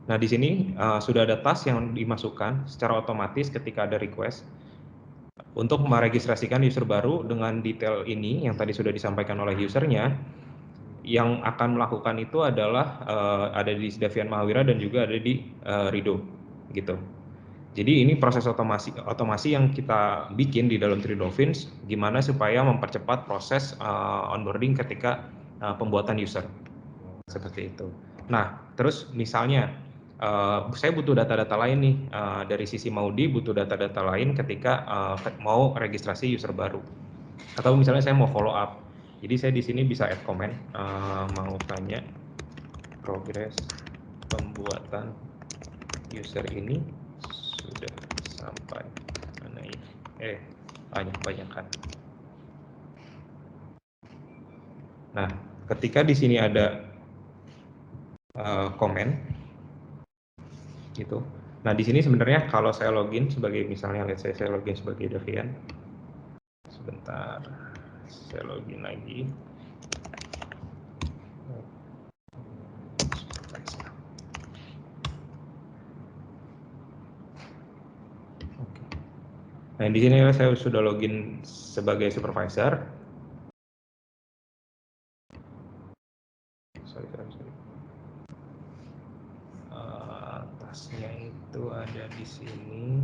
Nah, di sini sudah ada task yang dimasukkan secara otomatis ketika ada request untuk meregistrasikan user baru dengan detail ini yang tadi sudah disampaikan oleh usernya. Yang akan melakukan itu adalah ada di Davian Mahawira dan juga ada di Rido, gitu. Jadi ini proses otomasi yang kita bikin di dalam Three Dolphins, gimana supaya mempercepat proses onboarding ketika pembuatan user, seperti itu. Nah, terus misalnya saya butuh data-data lain nih, dari sisi Maudi butuh data-data lain ketika mau registrasi user baru. Atau misalnya saya mau follow up. Jadi saya di sini bisa add comment, mau tanya progres pembuatan user ini sudah sampai mana ini? Banyak-banyakan. Nah, ketika di sini ada komen gitu. Nah, di sini sebenarnya kalau saya login sebagai misalnya let's say saya login sebagai Davian. Sebentar. Saya login lagi. Oke. Nah, di sini saya sudah login sebagai supervisor. Sorry. Tasnya itu ada di sini.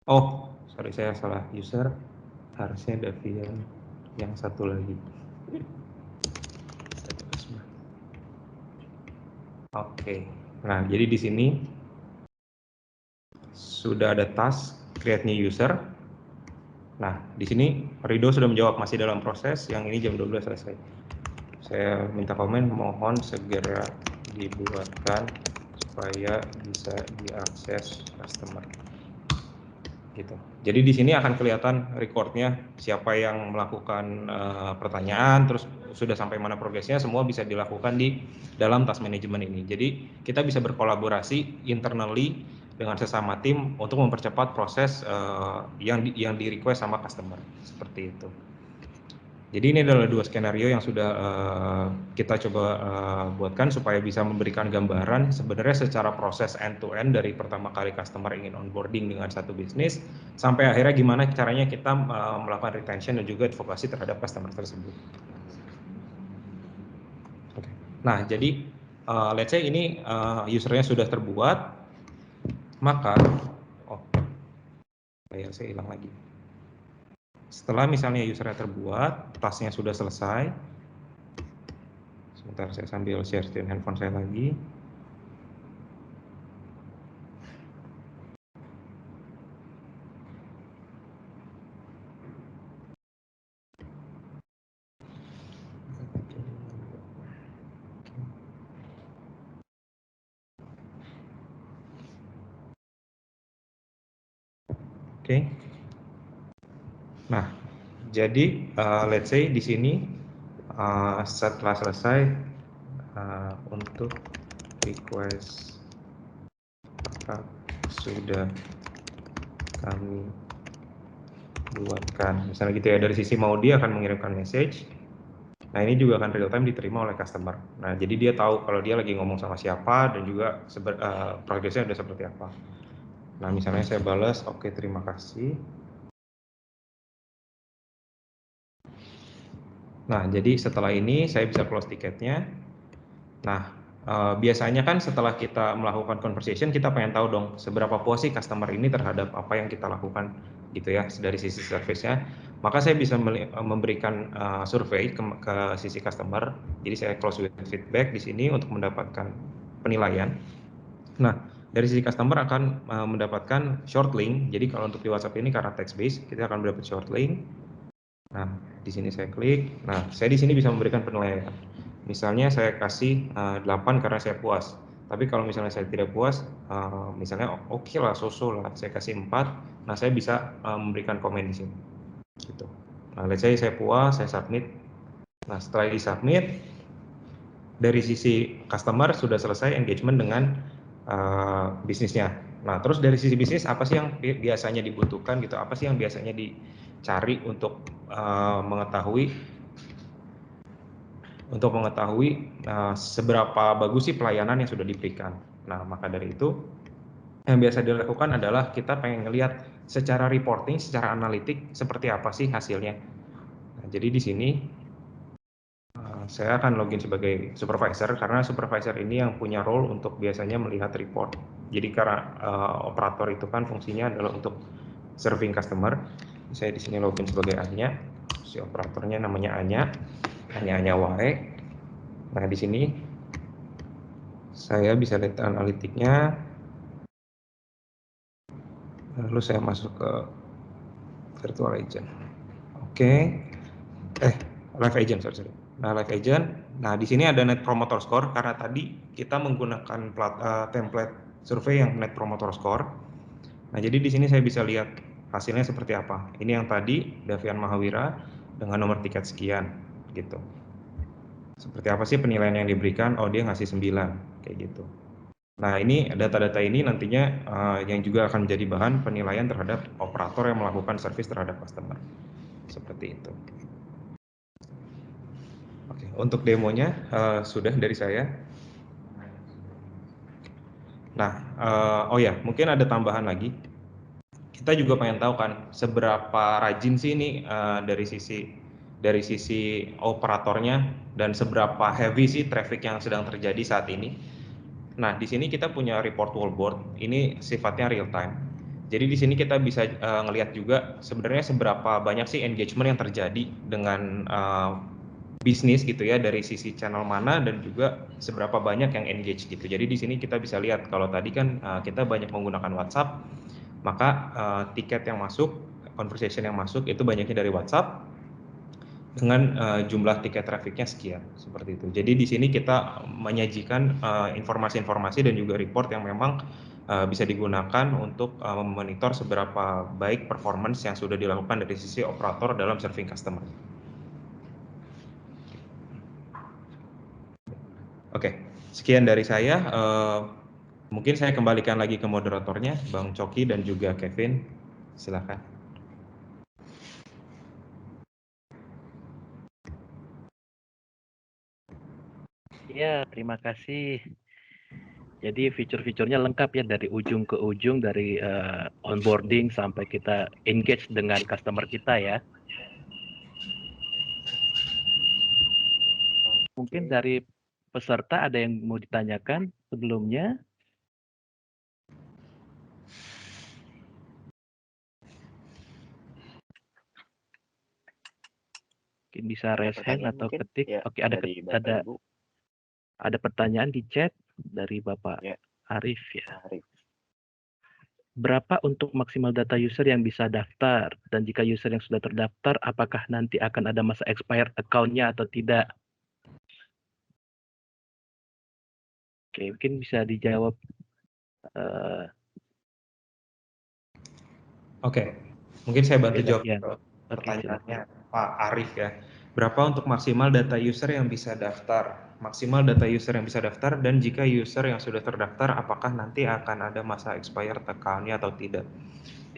Oh, sorry saya salah user. Harusnya Davian yang satu lagi. Oke. Nah, jadi di sini sudah ada task create new user. Nah, di sini Rido sudah menjawab masih dalam proses, yang ini jam 12 selesai. Saya minta komen, mohon segera dibuatkan supaya bisa diakses customer. Gitu. Jadi di sini akan kelihatan recordnya, siapa yang melakukan pertanyaan, terus sudah sampai mana progresnya, semua bisa dilakukan di dalam task management ini. Jadi kita bisa berkolaborasi internally dengan sesama tim untuk mempercepat proses yang di request sama customer, seperti itu. Jadi ini adalah dua skenario yang sudah kita coba buatkan supaya bisa memberikan gambaran sebenarnya secara proses end to end dari pertama kali customer ingin onboarding dengan satu bisnis sampai akhirnya gimana caranya kita melakukan retention dan juga advokasi terhadap customer tersebut. Okay. Nah, jadi let's say ini usernya sudah terbuat, maka saya hilang lagi. Setelah misalnya usernya terbuat, tasknya sudah selesai. Sebentar saya sambil share screen handphone saya lagi. Oke. Nah, jadi let's say di sini setelah selesai untuk request sudah kami buatkan, misalnya gitu ya, dari sisi mau dia akan mengirimkan message. Nah, ini juga akan real time diterima oleh customer. Nah, jadi dia tahu kalau dia lagi ngomong sama siapa dan juga progresnya udah seperti apa. Nah, misalnya saya balas, oke, terima kasih. Nah, jadi setelah ini saya bisa close tiketnya. Nah, biasanya kan setelah kita melakukan conversation, kita pengen tahu dong seberapa puas sih customer ini terhadap apa yang kita lakukan gitu ya dari sisi service-nya. Maka saya bisa memberikan survei ke sisi customer. Jadi saya close with feedback di sini untuk mendapatkan penilaian. Nah, dari sisi customer akan mendapatkan short link. Jadi kalau untuk di WhatsApp ini karena text based, kita akan mendapat short link. Nah, di sini saya klik. Nah, saya di sini bisa memberikan penilaian. Misalnya saya kasih 8 karena saya puas. Tapi kalau misalnya saya tidak puas, misalnya oke lah, so-so lah, saya kasih 4. Nah, saya bisa memberikan komen di sini. Gitu. Nah, let's say saya puas, saya submit. Nah, setelah di-submit, dari sisi customer sudah selesai engagement dengan bisnisnya. Nah, terus dari sisi bisnis apa sih yang biasanya dibutuhkan gitu? Apa sih yang biasanya dicari untuk mengetahui seberapa bagus sih pelayanan yang sudah diberikan. Nah, maka dari itu yang biasa dilakukan adalah kita pengen ngelihat secara reporting, secara analitik seperti apa sih hasilnya. Nah, jadi di sini saya akan login sebagai supervisor karena supervisor ini yang punya role untuk biasanya melihat report. Jadi karena operator itu kan fungsinya adalah untuk serving customer. Saya di sini login sebagai Anya. Si operatornya namanya Anya Wae. Nah, di sini saya bisa lihat analitiknya. Lalu saya masuk ke virtual agent. Oke. Live agent, sorry. Nah, live agent. Nah, di sini ada net promoter score karena tadi kita menggunakan template survei yang net promoter score. Nah, jadi di sini saya bisa lihat hasilnya seperti apa. Ini yang tadi Davian Mahawira dengan nomor tiket sekian gitu. Seperti apa sih penilaian yang diberikan? Oh, dia ngasih 9 kayak gitu. Nah, ini data-data ini nantinya yang juga akan menjadi bahan penilaian terhadap operator yang melakukan service terhadap customer. Seperti itu. Oke, untuk demonya sudah dari saya. Nah, oh ya, mungkin ada tambahan lagi. Kita juga pengen tahu kan seberapa rajin sih ini dari sisi operatornya dan seberapa heavy sih traffic yang sedang terjadi saat ini. Nah, di sini kita punya report wallboard. Ini sifatnya real time. Jadi di sini kita bisa ngelihat juga sebenarnya seberapa banyak sih engagement yang terjadi dengan bisnis gitu ya dari sisi channel mana dan juga seberapa banyak yang engage gitu. Jadi di sini kita bisa lihat kalau tadi kan kita banyak menggunakan WhatsApp, maka tiket yang masuk, conversation yang masuk itu banyaknya dari WhatsApp dengan jumlah tiket trafficnya sekian seperti itu. Jadi di sini kita menyajikan informasi-informasi dan juga report yang memang bisa digunakan untuk memonitor seberapa baik performance yang sudah dilakukan dari sisi operator dalam serving customer. Oke, sekian dari saya. Mungkin saya kembalikan lagi ke moderatornya, Bang Coki dan juga Kevin. Silakan. Ya, terima kasih. Jadi fitur-fiturnya lengkap ya dari ujung ke ujung, dari onboarding sampai kita engage dengan customer kita ya. Mungkin dari peserta ada yang mau ditanyakan sebelumnya? Mungkin bisa raise hand atau ketik. Ya, Oke, ada pertanyaan di chat dari Bapak ya. Arif ya. Arif. Berapa untuk maksimal data user yang bisa daftar? Dan jika user yang sudah terdaftar, apakah nanti akan ada masa expired account-nya atau tidak? Oke, mungkin bisa dijawab. Oke, mungkin saya bantu jawab Ya. pertanyaannya Pak Arif ya. Berapa untuk maksimal data user yang bisa daftar? Maksimal data user yang bisa daftar dan jika user yang sudah terdaftar, apakah nanti akan ada masa expired account-nya atau tidak?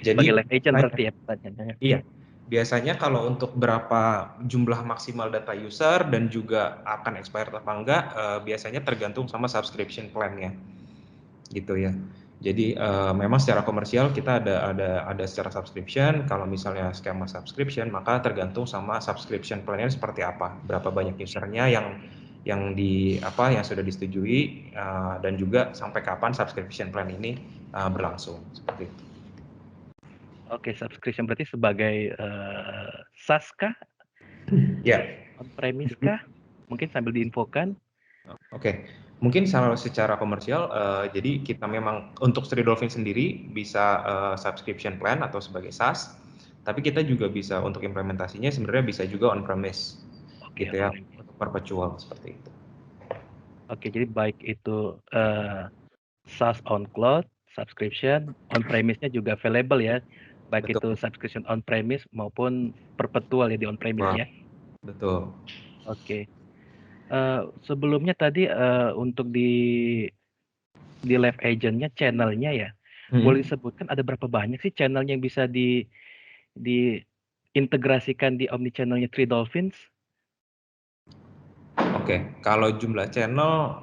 Sebagai live agent berarti ya pertanyaannya. Iya, biasanya kalau untuk berapa jumlah maksimal data user dan juga akan expired apa enggak, biasanya tergantung sama subscription plan-nya, gitu ya. Jadi memang secara komersial kita ada secara subscription. Kalau misalnya skema subscription, maka tergantung sama subscription plan-nya seperti apa, berapa banyak usernya yang sudah disetujui dan juga sampai kapan subscription plan ini berlangsung seperti itu. Oke, subscription berarti sebagai SaaS kah? Ya. On-premise kah? Mungkin sambil diinfokan. Oke. Mungkin secara komersial, jadi kita memang untuk Street Dolphin sendiri bisa subscription plan atau sebagai SaaS, tapi kita juga bisa untuk implementasinya sebenarnya bisa juga on-premise, gitu ya, untuk perpetual seperti itu. Oke, jadi baik itu SaaS on cloud, subscription, on-premise-nya juga available ya, baik Betul. itu subscription on-premise maupun perpetual ya di on-premise ya. Betul. Oke. Sebelumnya tadi untuk di live agent-nya channel-nya ya, boleh disebutkan ada berapa banyak sih channel yang bisa diintegrasikan di omnichannel-nya Three Dolphins? Oke, kalau jumlah channel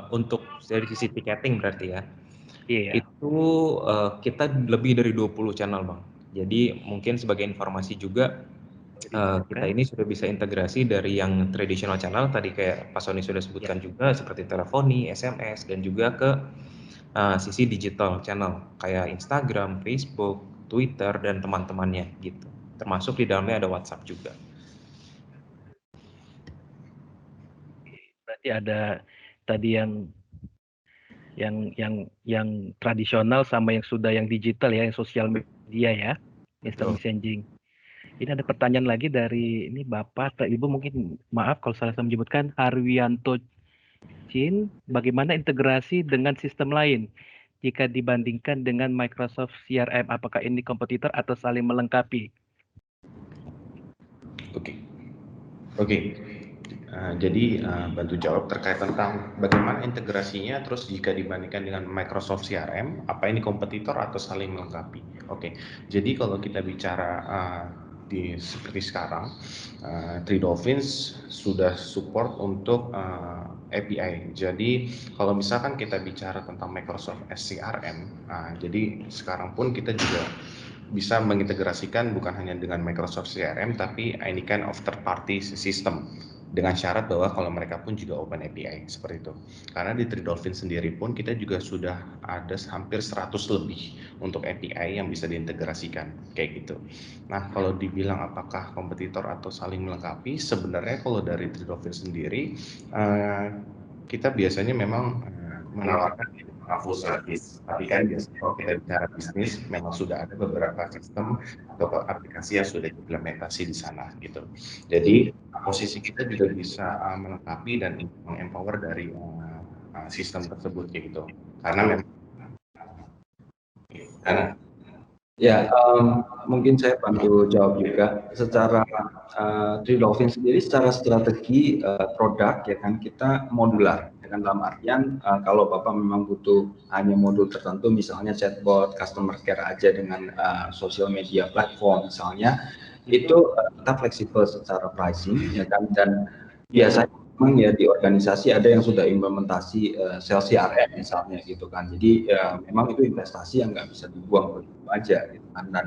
untuk dari sisi ticketing berarti ya, itu kita lebih dari 20 channel Bang. Jadi mungkin sebagai informasi juga, kita ini sudah bisa integrasi dari yang traditional channel tadi kayak Pak Sony sudah sebutkan juga seperti teleponi, SMS dan juga ke sisi digital channel kayak Instagram, Facebook, Twitter dan teman-temannya gitu. Termasuk di dalamnya ada WhatsApp juga. Berarti ada tadi yang tradisional sama yang sudah yang digital ya, yang sosial media ya, instant messaging. Ini ada pertanyaan lagi dari ini Bapak atau Ibu, mungkin maaf kalau salah saya menyebutkan, Harwianto Chin. Bagaimana integrasi dengan sistem lain jika dibandingkan dengan Microsoft CRM? Apakah ini kompetitor atau saling melengkapi? Oke. Jadi bantu jawab terkait tentang bagaimana integrasinya, terus jika dibandingkan dengan Microsoft CRM, apa ini kompetitor atau saling melengkapi? Oke, jadi kalau kita bicara seperti sekarang, Three Dolphins sudah support untuk API. Jadi kalau misalkan kita bicara tentang Microsoft SCRM, jadi sekarang pun kita juga bisa mengintegrasikan bukan hanya dengan Microsoft CRM, tapi any kind of third party system, dengan syarat bahwa kalau mereka pun juga open API seperti itu. Karena di Three Dolphins sendiri pun kita juga sudah ada hampir 100 lebih untuk API yang bisa diintegrasikan kayak gitu. Nah, kalau dibilang apakah kompetitor atau saling melengkapi, sebenarnya kalau dari Three Dolphins sendiri kita biasanya memang menawarkan full service, tapi kan biasanya kalau kita bicara bisnis memang sudah ada beberapa sistem atau aplikasi yang sudah diimplementasi di sana gitu. Jadi posisi kita juga bisa melengkapi dan empower dari sistem tersebut gitu. Karena memang ya, mungkin saya bantu jawab juga. Secara Three Dolphins sendiri secara strategi produk ya kan kita modular. Ya kan, dalam artian kalau Bapak memang butuh hanya modul tertentu, misalnya chatbot, customer care aja dengan social media platform misalnya, itu kita fleksibel secara pricing ya kan, dan biasanya memang ya di organisasi ada yang sudah implementasi sales CRM misalnya gitu kan. Jadi memang itu investasi yang nggak bisa dibuang begitu aja gitu kan. Dan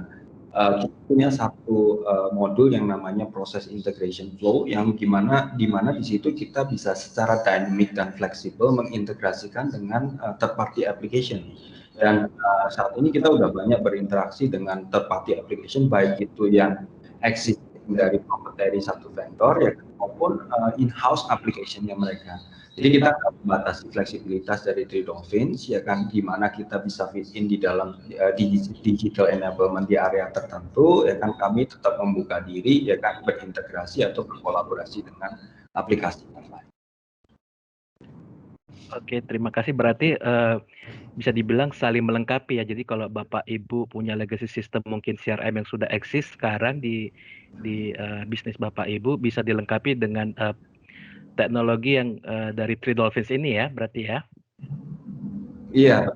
kita punya satu modul yang namanya proses integration flow, yang di mana di situ kita bisa secara dynamic dan fleksibel mengintegrasikan dengan third party application. Dan saat ini kita udah banyak berinteraksi dengan third party application, baik itu yang existing dari proprietary satu vendor ya maupun in-house application-nya mereka. Jadi kita membatasi fleksibilitas dari Three Dolphins ya kan, di mana kita bisa fit in di dalam digital enablement di area tertentu ya kan, kami tetap membuka diri ya kan, berintegrasi atau berkolaborasi dengan aplikasi yang lain. Oke, terima kasih. Berarti bisa dibilang saling melengkapi ya. Jadi kalau Bapak Ibu punya legacy system mungkin CRM yang sudah eksis sekarang di bisnis Bapak Ibu, bisa dilengkapi dengan teknologi yang dari Three Dolphins ini ya, berarti ya? Iya.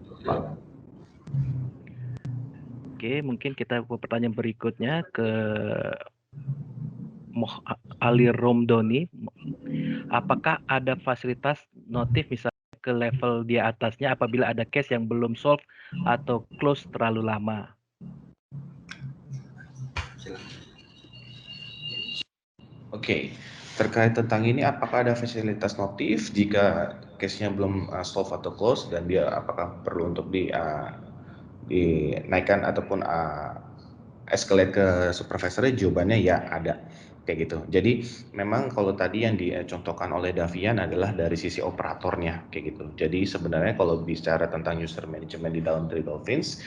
Oke, mungkin kita ke pertanyaan berikutnya ke Ali Romdoni. Apakah ada fasilitas notif misalnya ke level di atasnya apabila ada case yang belum solve atau close terlalu lama? Oke, terkait tentang ini, apakah ada fasilitas notif jika case-nya belum solve atau close, dan dia apakah perlu untuk dinaikkan ataupun escalate ke supervisornya? Jawabannya ya, ada kayak gitu. Jadi memang kalau tadi yang dicontohkan oleh Davian adalah dari sisi operatornya kayak gitu. Jadi sebenarnya kalau bicara tentang user management di dalam Three Dolphins,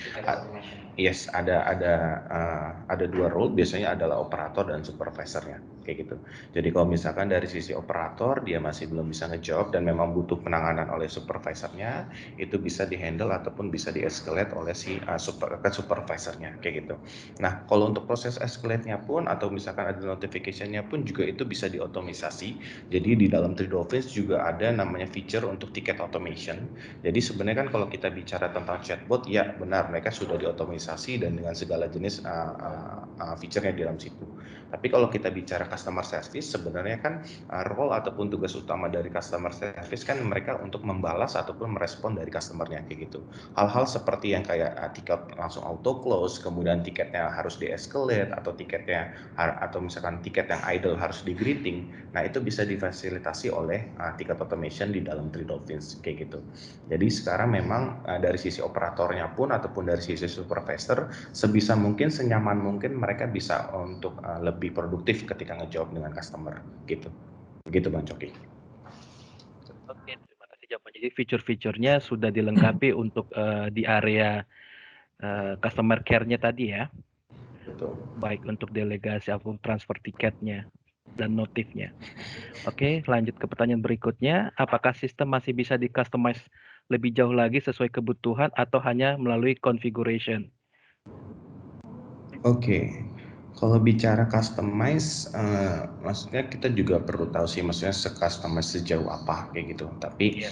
yes, ada dua role, biasanya adalah operator dan supervisornya kayak gitu. Jadi kalau misalkan dari sisi operator dia masih belum bisa ngejawab dan memang butuh penanganan oleh supervisornya, itu bisa dihandle ataupun bisa di-escalate oleh si supervisornya kayak gitu. Nah, kalau untuk proses escalate-nya pun atau misalkan ada notification-nya pun juga itu bisa diotomisasi. Jadi di dalam Three Dolphins juga ada namanya feature untuk ticket automation. Jadi sebenarnya kan kalau kita bicara tentang chatbot, ya benar mereka sudah diotomisasi dan dengan segala jenis feature-nya di dalam situ. Tapi kalau kita bicara customer service, sebenarnya kan role ataupun tugas utama dari customer service kan mereka untuk membalas ataupun merespon dari customer-nya kayak gitu. Hal-hal seperti yang kayak tiket langsung auto close, kemudian tiketnya harus di-escalate, atau tiketnya atau misalkan tiket yang idle harus di greeting. Nah, itu bisa difasilitasi oleh ticket automation di dalam Three Dolphins kayak gitu. Jadi sekarang memang dari sisi operatornya pun ataupun dari sisi supervisor, sebisa mungkin senyaman mungkin mereka bisa untuk lebih produktif ketika ngejawab dengan customer gitu. Begitu Bang Coki. Oke, terima kasih jawabannya. Jadi fitur-fiturnya sudah dilengkapi untuk di area customer care-nya tadi ya. Betul. baik untuk delegasi ataupun transfer tiketnya dan notifnya. Oke, lanjut ke pertanyaan berikutnya. Apakah sistem masih bisa di-customize lebih jauh lagi sesuai kebutuhan atau hanya melalui configuration? Oke, kalau bicara customize, maksudnya kita juga perlu tahu sih, maksudnya se-customize sejauh apa kayak gitu. Tapi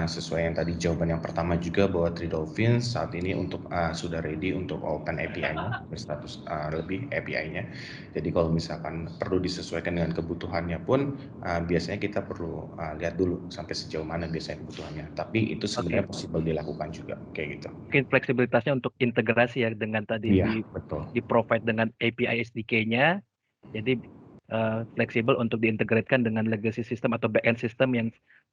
sesuai yang tadi jawaban yang pertama juga bahwa Three Dolphins saat ini untuk sudah ready untuk open API-nya, berstatus lebih API-nya. Jadi kalau misalkan perlu disesuaikan dengan kebutuhannya pun, biasanya kita perlu lihat dulu sampai sejauh mana biasanya kebutuhannya. Tapi itu sebenarnya possible dilakukan juga kayak gitu. Mungkin fleksibilitasnya untuk integrasi ya dengan tadi Iya, betul. di-provide dengan API SDK-nya. Jadi fleksibel untuk diintegrasikan dengan legacy system atau backend system yang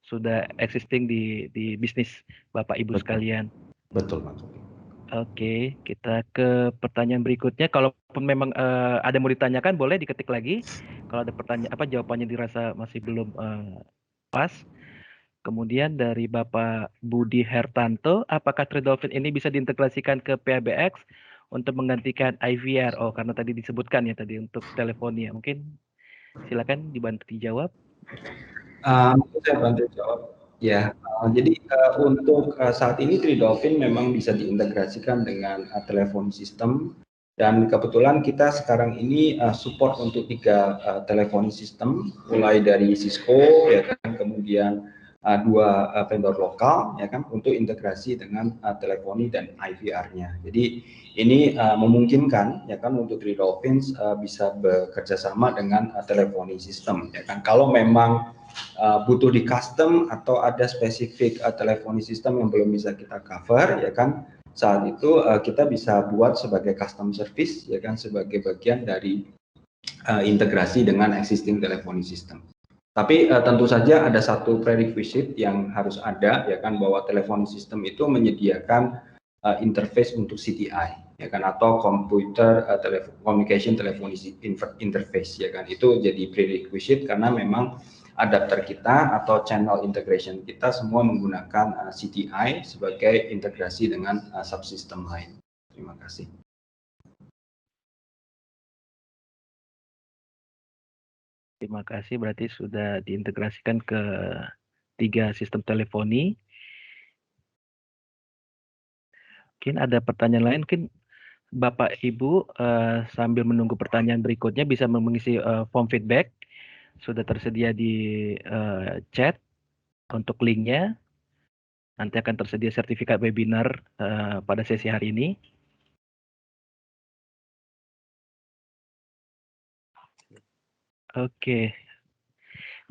sudah existing di bisnis Bapak Ibu Betul. sekalian. Betul, Pak. Oke, kita ke pertanyaan berikutnya. Kalaupun memang ada yang mau ditanyakan, boleh diketik lagi. Kalau ada pertanyaan jawabannya dirasa masih belum pas. Kemudian dari Bapak Budi Hertanto, apakah Three Dolphin ini bisa diintegrasikan ke PBX untuk menggantikan IVR? Oh, karena tadi disebutkan ya tadi untuk teleponia. Mungkin silakan dibantu dijawab. Mungkin saya bantu jawab. Ya, jadi untuk saat ini Three Dolphin memang bisa diintegrasikan dengan telepon sistem, dan kebetulan kita sekarang ini support untuk 3 teleponi sistem, mulai dari Cisco, ya kan, kemudian 2 vendor lokal, ya kan, untuk integrasi dengan teleponi dan IVR-nya. Jadi ini memungkinkan, ya kan, untuk Three Dolphins bisa bekerja sama dengan teleponi sistem, ya kan. Kalau memang butuh di custom atau ada spesifik teleponi sistem yang belum bisa kita cover, ya kan, saat itu kita bisa buat sebagai custom service, ya kan, sebagai bagian dari integrasi dengan existing teleponi sistem. Tapi tentu saja ada satu prerequisite yang harus ada, ya kan, bahwa teleponi sistem itu menyediakan interface untuk CTI, ya kan, atau computer communication telephony interface, ya kan. Itu jadi prerequisite karena memang adapter kita atau channel integration kita semua menggunakan CTI sebagai integrasi dengan subsystem lain. Terima kasih. Terima kasih, berarti sudah diintegrasikan ke 3 sistem teleponi. Mungkin ada pertanyaan lain, mungkin Bapak Ibu sambil menunggu pertanyaan berikutnya bisa mengisi form feedback. Sudah tersedia di chat untuk linknya. Nanti akan tersedia sertifikat webinar pada sesi hari ini. Oke.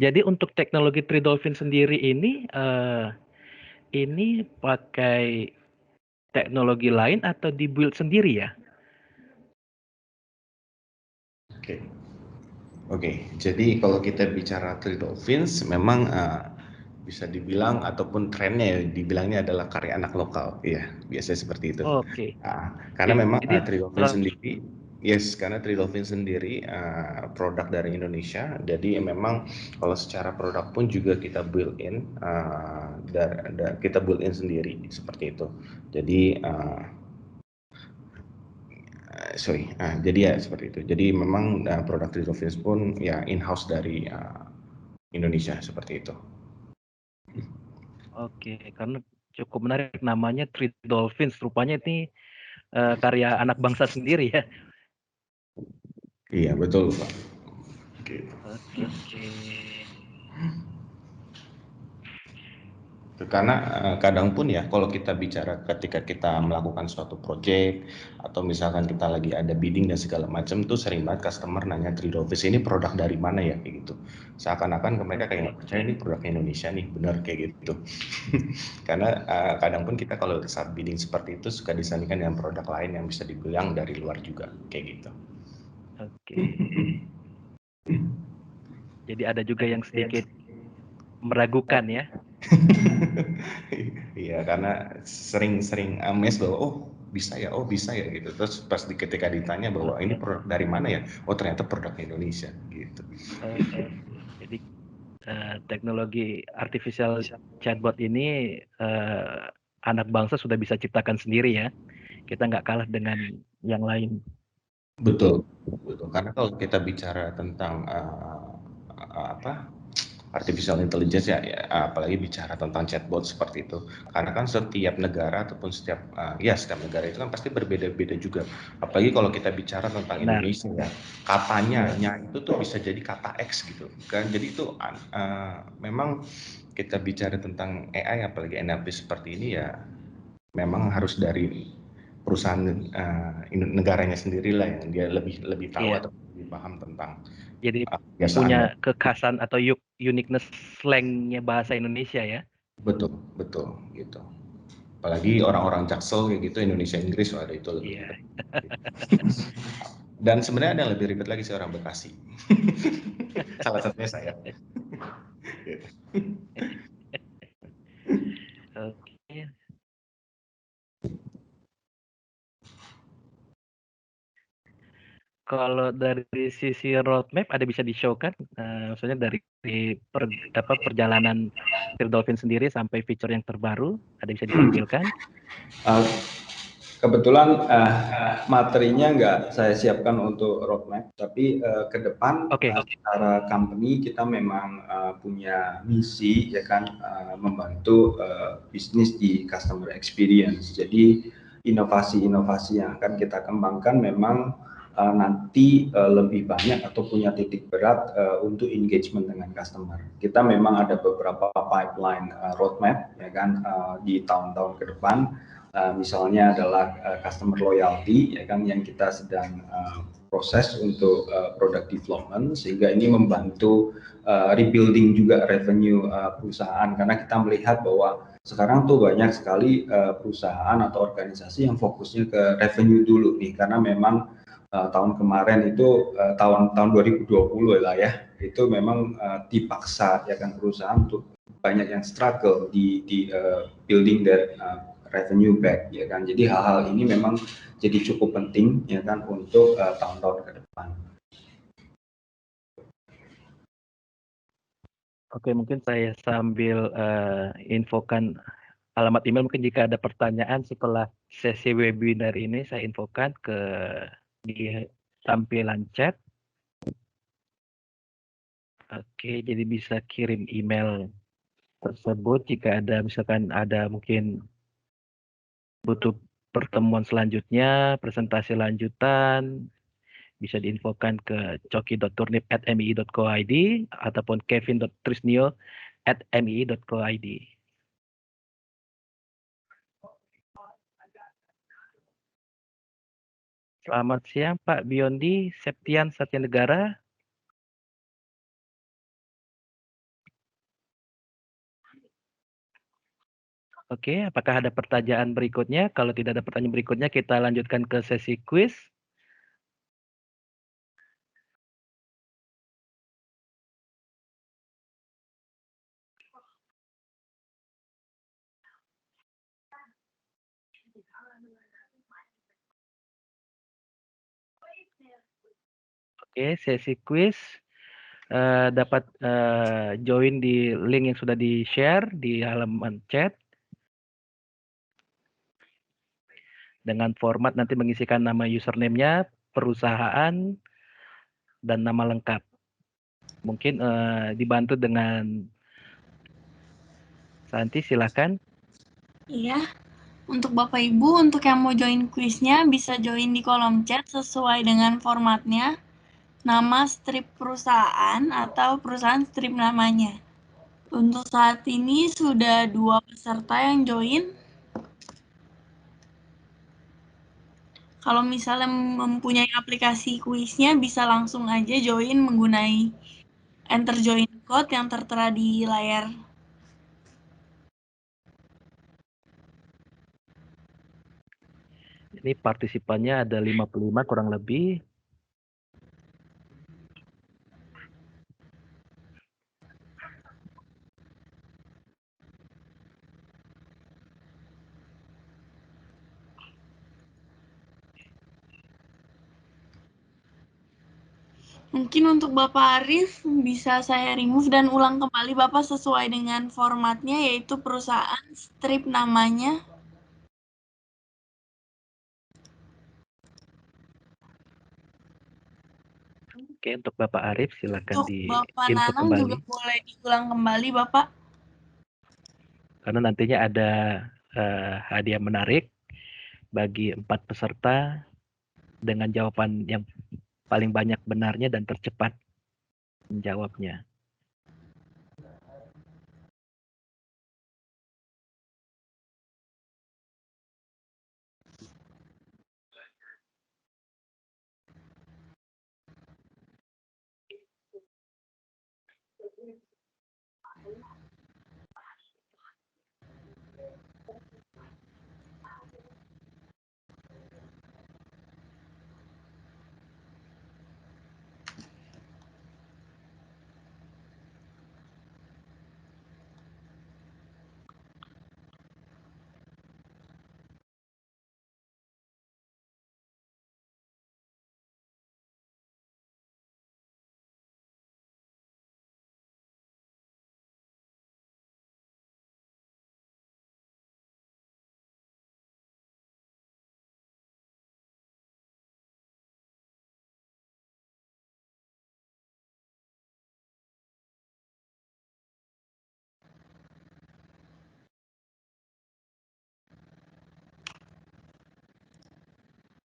Jadi untuk teknologi Three Dolphin sendiri ini pakai teknologi lain atau dibuild sendiri ya? Oke. Jadi kalau kita bicara Three Dolphins, memang bisa dibilang ataupun trennya dibilangnya adalah karya anak lokal, ya biasanya seperti itu. Oke. Karena memang Jadi Three Dolphins sendiri, karena Three Dolphins sendiri produk dari Indonesia, jadi memang kalau secara produk pun juga kita build in, kita build in sendiri seperti itu. Jadi jadi ya seperti itu. Jadi memang produk Three Dolphins pun ya in-house dari Indonesia seperti itu. Oke, karena cukup menarik namanya Three Dolphins. Rupanya ini karya anak bangsa sendiri ya. Iya betul Pak. Oke. Karena kadang pun ya kalau kita bicara ketika kita melakukan suatu project atau misalkan kita lagi ada bidding dan segala macam tuh sering banget customer nanya Three Dolphins ini produk dari mana ya kayak gitu. Seakan-akan mereka kayak nggak percaya ini produknya Indonesia nih, benar kayak gitu. Karena kadang pun kita kalau saat bidding seperti itu suka disandingkan dengan produk lain yang bisa dibilang dari luar juga kayak gitu. Oke. Jadi ada juga yang sedikit meragukan ya. Iya, karena sering amazed bahwa oh bisa ya gitu. Terus pas ketika ditanya bahwa ini produk dari mana ya, oh ternyata produk Indonesia gitu. Jadi teknologi artificial chatbot ini anak bangsa sudah bisa ciptakan sendiri ya. Kita nggak kalah dengan yang lain. Betul, betul. Karena kalau kita bicara tentang apa artificial intelligence ya, apalagi bicara tentang chatbot seperti itu. Karena kan setiap negara ataupun setiap setiap negara itu kan pasti berbeda-beda juga. Apalagi kalau kita bicara tentang Benar. Indonesia ya, katanya itu tuh bisa jadi kata X gitu kan. Jadi itu memang kita bicara tentang AI apalagi NLP seperti ini ya memang harus dari perusahaan negaranya sendirilah yang dia lebih tahu Iya. atau lebih paham tentang Jadi kebiasaan. punya kekhasan atau uniqueness slangnya bahasa Indonesia ya. Betul, betul gitu. Apalagi orang-orang Jaksel kayak gitu Indonesia Inggris ada itu lebih Iya. ribet. Dan sebenarnya ada yang lebih ribet lagi sih orang Bekasi. Salah satunya saya. Oke. Kalau dari sisi roadmap ada bisa di-show kan? Maksudnya dari perjalanan Dolphin sendiri sampai feature yang terbaru ada bisa ditampilkan? Kebetulan materinya nggak saya siapkan untuk roadmap, tapi ke depan secara company kita memang punya misi ya kan membantu bisnis di customer experience. Jadi inovasi-inovasi yang akan kita kembangkan memang nanti lebih banyak atau punya titik berat untuk engagement dengan customer. Kita memang ada beberapa pipeline roadmap ya kan di tahun-tahun ke depan. Misalnya adalah customer loyalty ya kan yang kita sedang proses untuk product development, sehingga ini membantu rebuilding juga revenue perusahaan, karena kita melihat bahwa sekarang tuh banyak sekali perusahaan atau organisasi yang fokusnya ke revenue dulu nih, karena memang tahun kemarin itu tahun 2020 lah ya, itu memang dipaksa ya kan perusahaan untuk banyak yang struggle di building that revenue back ya kan. Jadi hal-hal ini memang jadi cukup penting ya kan untuk tahun-tahun ke depan. Oke, mungkin saya sambil infokan alamat email, mungkin jika ada pertanyaan setelah sesi webinar ini saya infokan di tampilan chat. Oke, jadi bisa kirim email tersebut jika ada misalkan ada mungkin butuh pertemuan selanjutnya, presentasi lanjutan, bisa diinfokan ke coki.turnip@mii.co.id ataupun kevin.trisnio@mii.co.id. Selamat siang Pak Biondi Septian Satyanegara. Oke, apakah ada pertanyaan berikutnya? Kalau tidak ada pertanyaan berikutnya, kita lanjutkan ke sesi quiz. Oke, sesi quiz dapat join di link yang sudah di-share di halaman chat. Dengan format nanti mengisikan nama username-nya, perusahaan, dan nama lengkap. Mungkin dibantu dengan Santi, silakan. Iya, untuk Bapak Ibu, untuk yang mau join kuisnya bisa join di kolom chat sesuai dengan formatnya, nama strip perusahaan atau perusahaan strip namanya. Untuk saat ini sudah 2 peserta yang join. Kalau misalnya mempunyai aplikasi kuisnya bisa langsung aja join menggunakan enter join code yang tertera di layar. Ini partisipannya ada 55 kurang lebih. Mungkin untuk Bapak Arif bisa saya remove dan ulang kembali Bapak sesuai dengan formatnya, yaitu perusahaan, strip namanya. Oke, untuk Bapak Arif silakan Untuk Bapak di-info Nanang juga kembali. boleh diulang kembali, Bapak. Karena nantinya ada hadiah menarik bagi 4 peserta dengan jawaban yang paling banyak benarnya dan tercepat menjawabnya.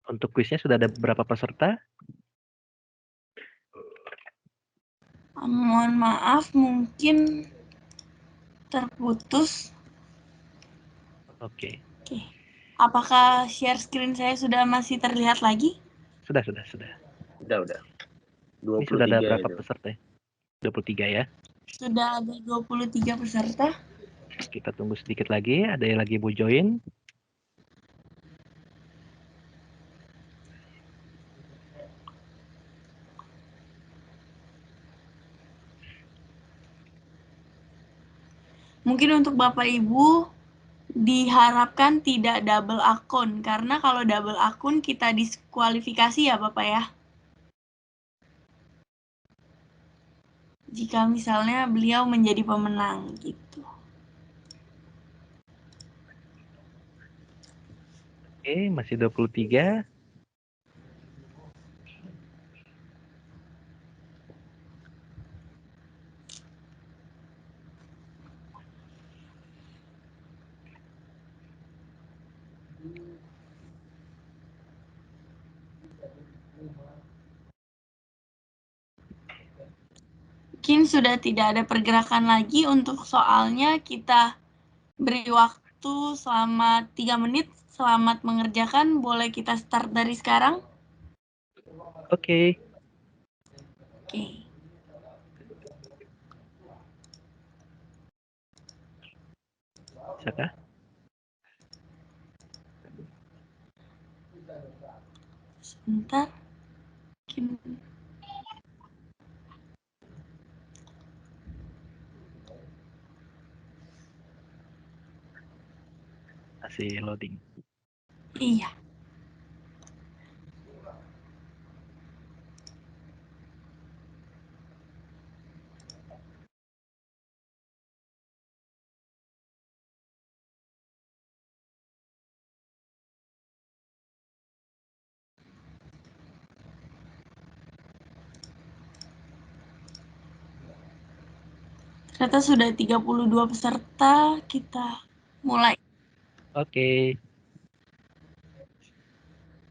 Untuk kuisnya sudah ada berapa peserta? Mohon maaf, mungkin terputus. Oke. Oke. Apakah share screen saya sudah masih terlihat lagi? Sudah. Udah. Ini sudah ada 23 berapa itu. peserta? 23 ya. Sudah ada 23 peserta. Kita tunggu sedikit lagi, ada yang lagi mau join. Mungkin untuk Bapak Ibu diharapkan tidak double akun, karena kalau double akun kita diskualifikasi ya Bapak ya. Jika misalnya beliau menjadi pemenang gitu. Oke, masih 23. Mungkin sudah tidak ada pergerakan lagi, untuk soalnya kita beri waktu selama 3 menit. Selamat mengerjakan, boleh kita start dari sekarang? Oke. Oke. Bisakah? Sebentar. Mungkin Masih loading. iya. Ternyata sudah 32 peserta, kita mulai. Oke.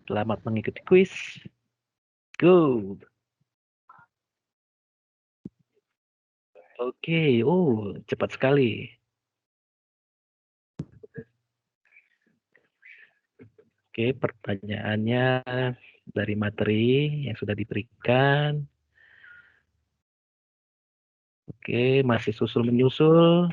Selamat mengikuti kuis. Go. Oke, cepat sekali. Oke, pertanyaannya dari materi yang sudah diberikan. Oke, masih susul-menyusul.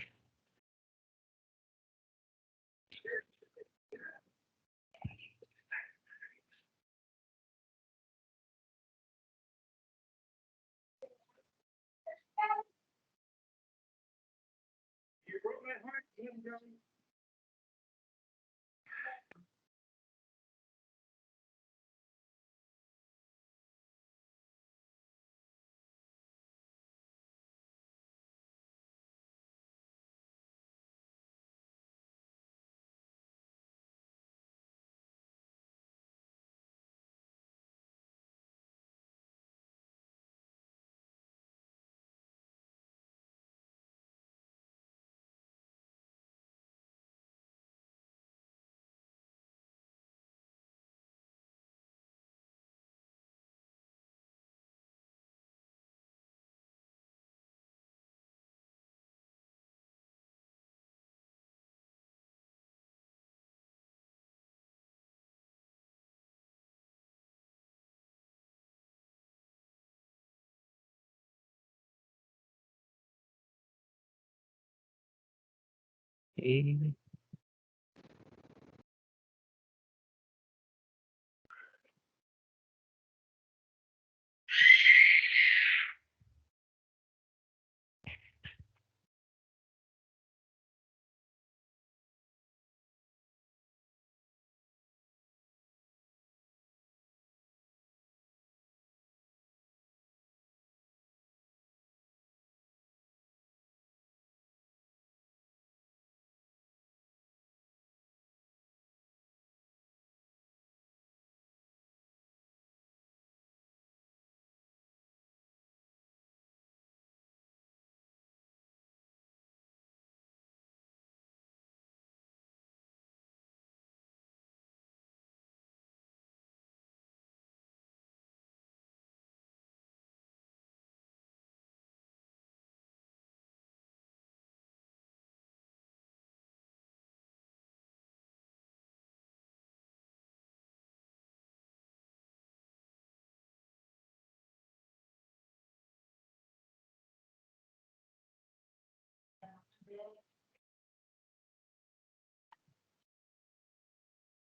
Eh,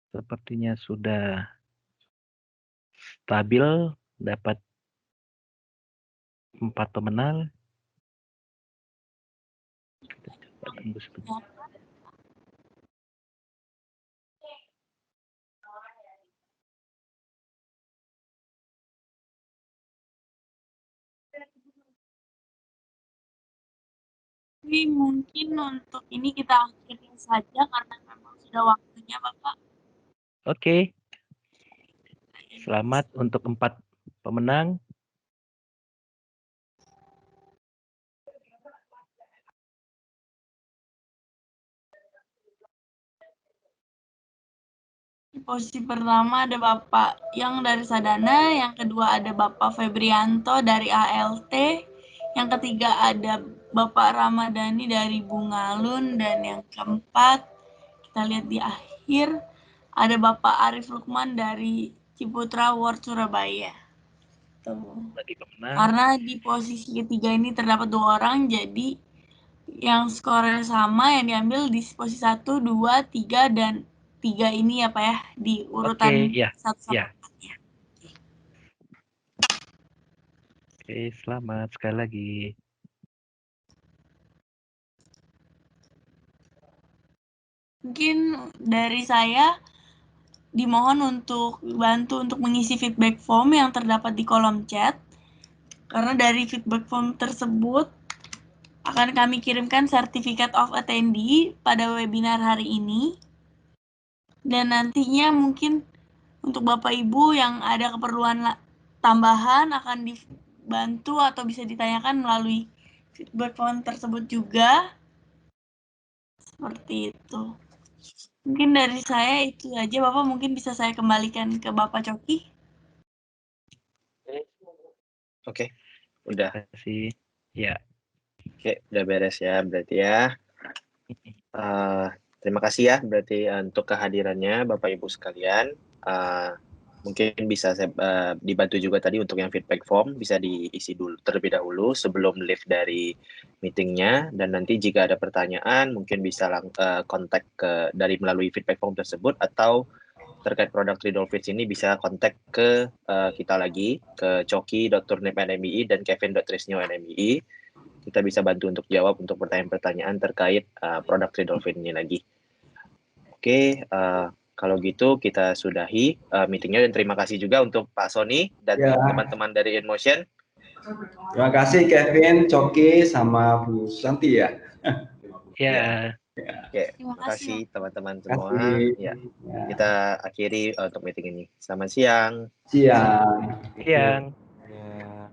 Sepertinya sudah stabil, dapat 4 pemenang. Kita coba tunggu sebentar. Tapi mungkin untuk ini kita akhiri saja karena memang sudah waktunya, Bapak. Oke. Selamat untuk 4 pemenang. Di posisi pertama ada Bapak yang dari Sadana, yang kedua ada Bapak Febrianto dari ALT, yang ketiga ada Bapak Ramadhani dari Bungalun, dan yang keempat kita lihat di akhir ada Bapak Arif Lukman dari Ciputra World Surabaya. Tuh. Bagi pemenang. Karena di posisi ketiga ini terdapat 2 orang, jadi yang skornya sama yang diambil di posisi 1, 2, 3, dan 3 ini ya Pak ya, di urutan Oke, ya, 1 sampai ya. 4 ya. Oke, selamat sekali lagi. Mungkin dari saya dimohon untuk bantu untuk mengisi feedback form yang terdapat di kolom chat. Karena dari feedback form tersebut akan kami kirimkan Certificate of Attendee pada webinar hari ini. Dan nantinya mungkin untuk Bapak Ibu yang ada keperluan tambahan akan dibantu atau bisa ditanyakan melalui feedback form tersebut juga. Seperti itu. Mungkin dari saya itu aja, Bapak. Mungkin bisa saya kembalikan ke Bapak Coki. Oke, udah. Terima kasih. Ya. Oke, udah beres ya berarti ya. Terima kasih ya berarti untuk kehadirannya Bapak Ibu sekalian. Mungkin bisa saya dibantu juga tadi untuk yang feedback form bisa diisi dulu terlebih dahulu sebelum live dari meetingnya, dan nanti jika ada pertanyaan mungkin bisa kontak dari melalui feedback form tersebut, atau terkait produk Three Dolphins ini bisa kontak ke kita lagi ke coki.turnip.nmii dan kevin.trisnyo.nmii. Kita bisa bantu untuk jawab untuk pertanyaan-pertanyaan terkait produk Three Dolphins ini lagi. Oke, kalau gitu kita sudahi meetingnya, dan terima kasih juga untuk Pak Sony dan teman-teman dari InMotion. Terima kasih Kevin, Coki, sama Bu Santi ya. Ya. Oke, terima kasih teman-teman semua. Ya, Ya. kita akhiri untuk meeting ini. Selamat siang. Siang. Siang. Ya.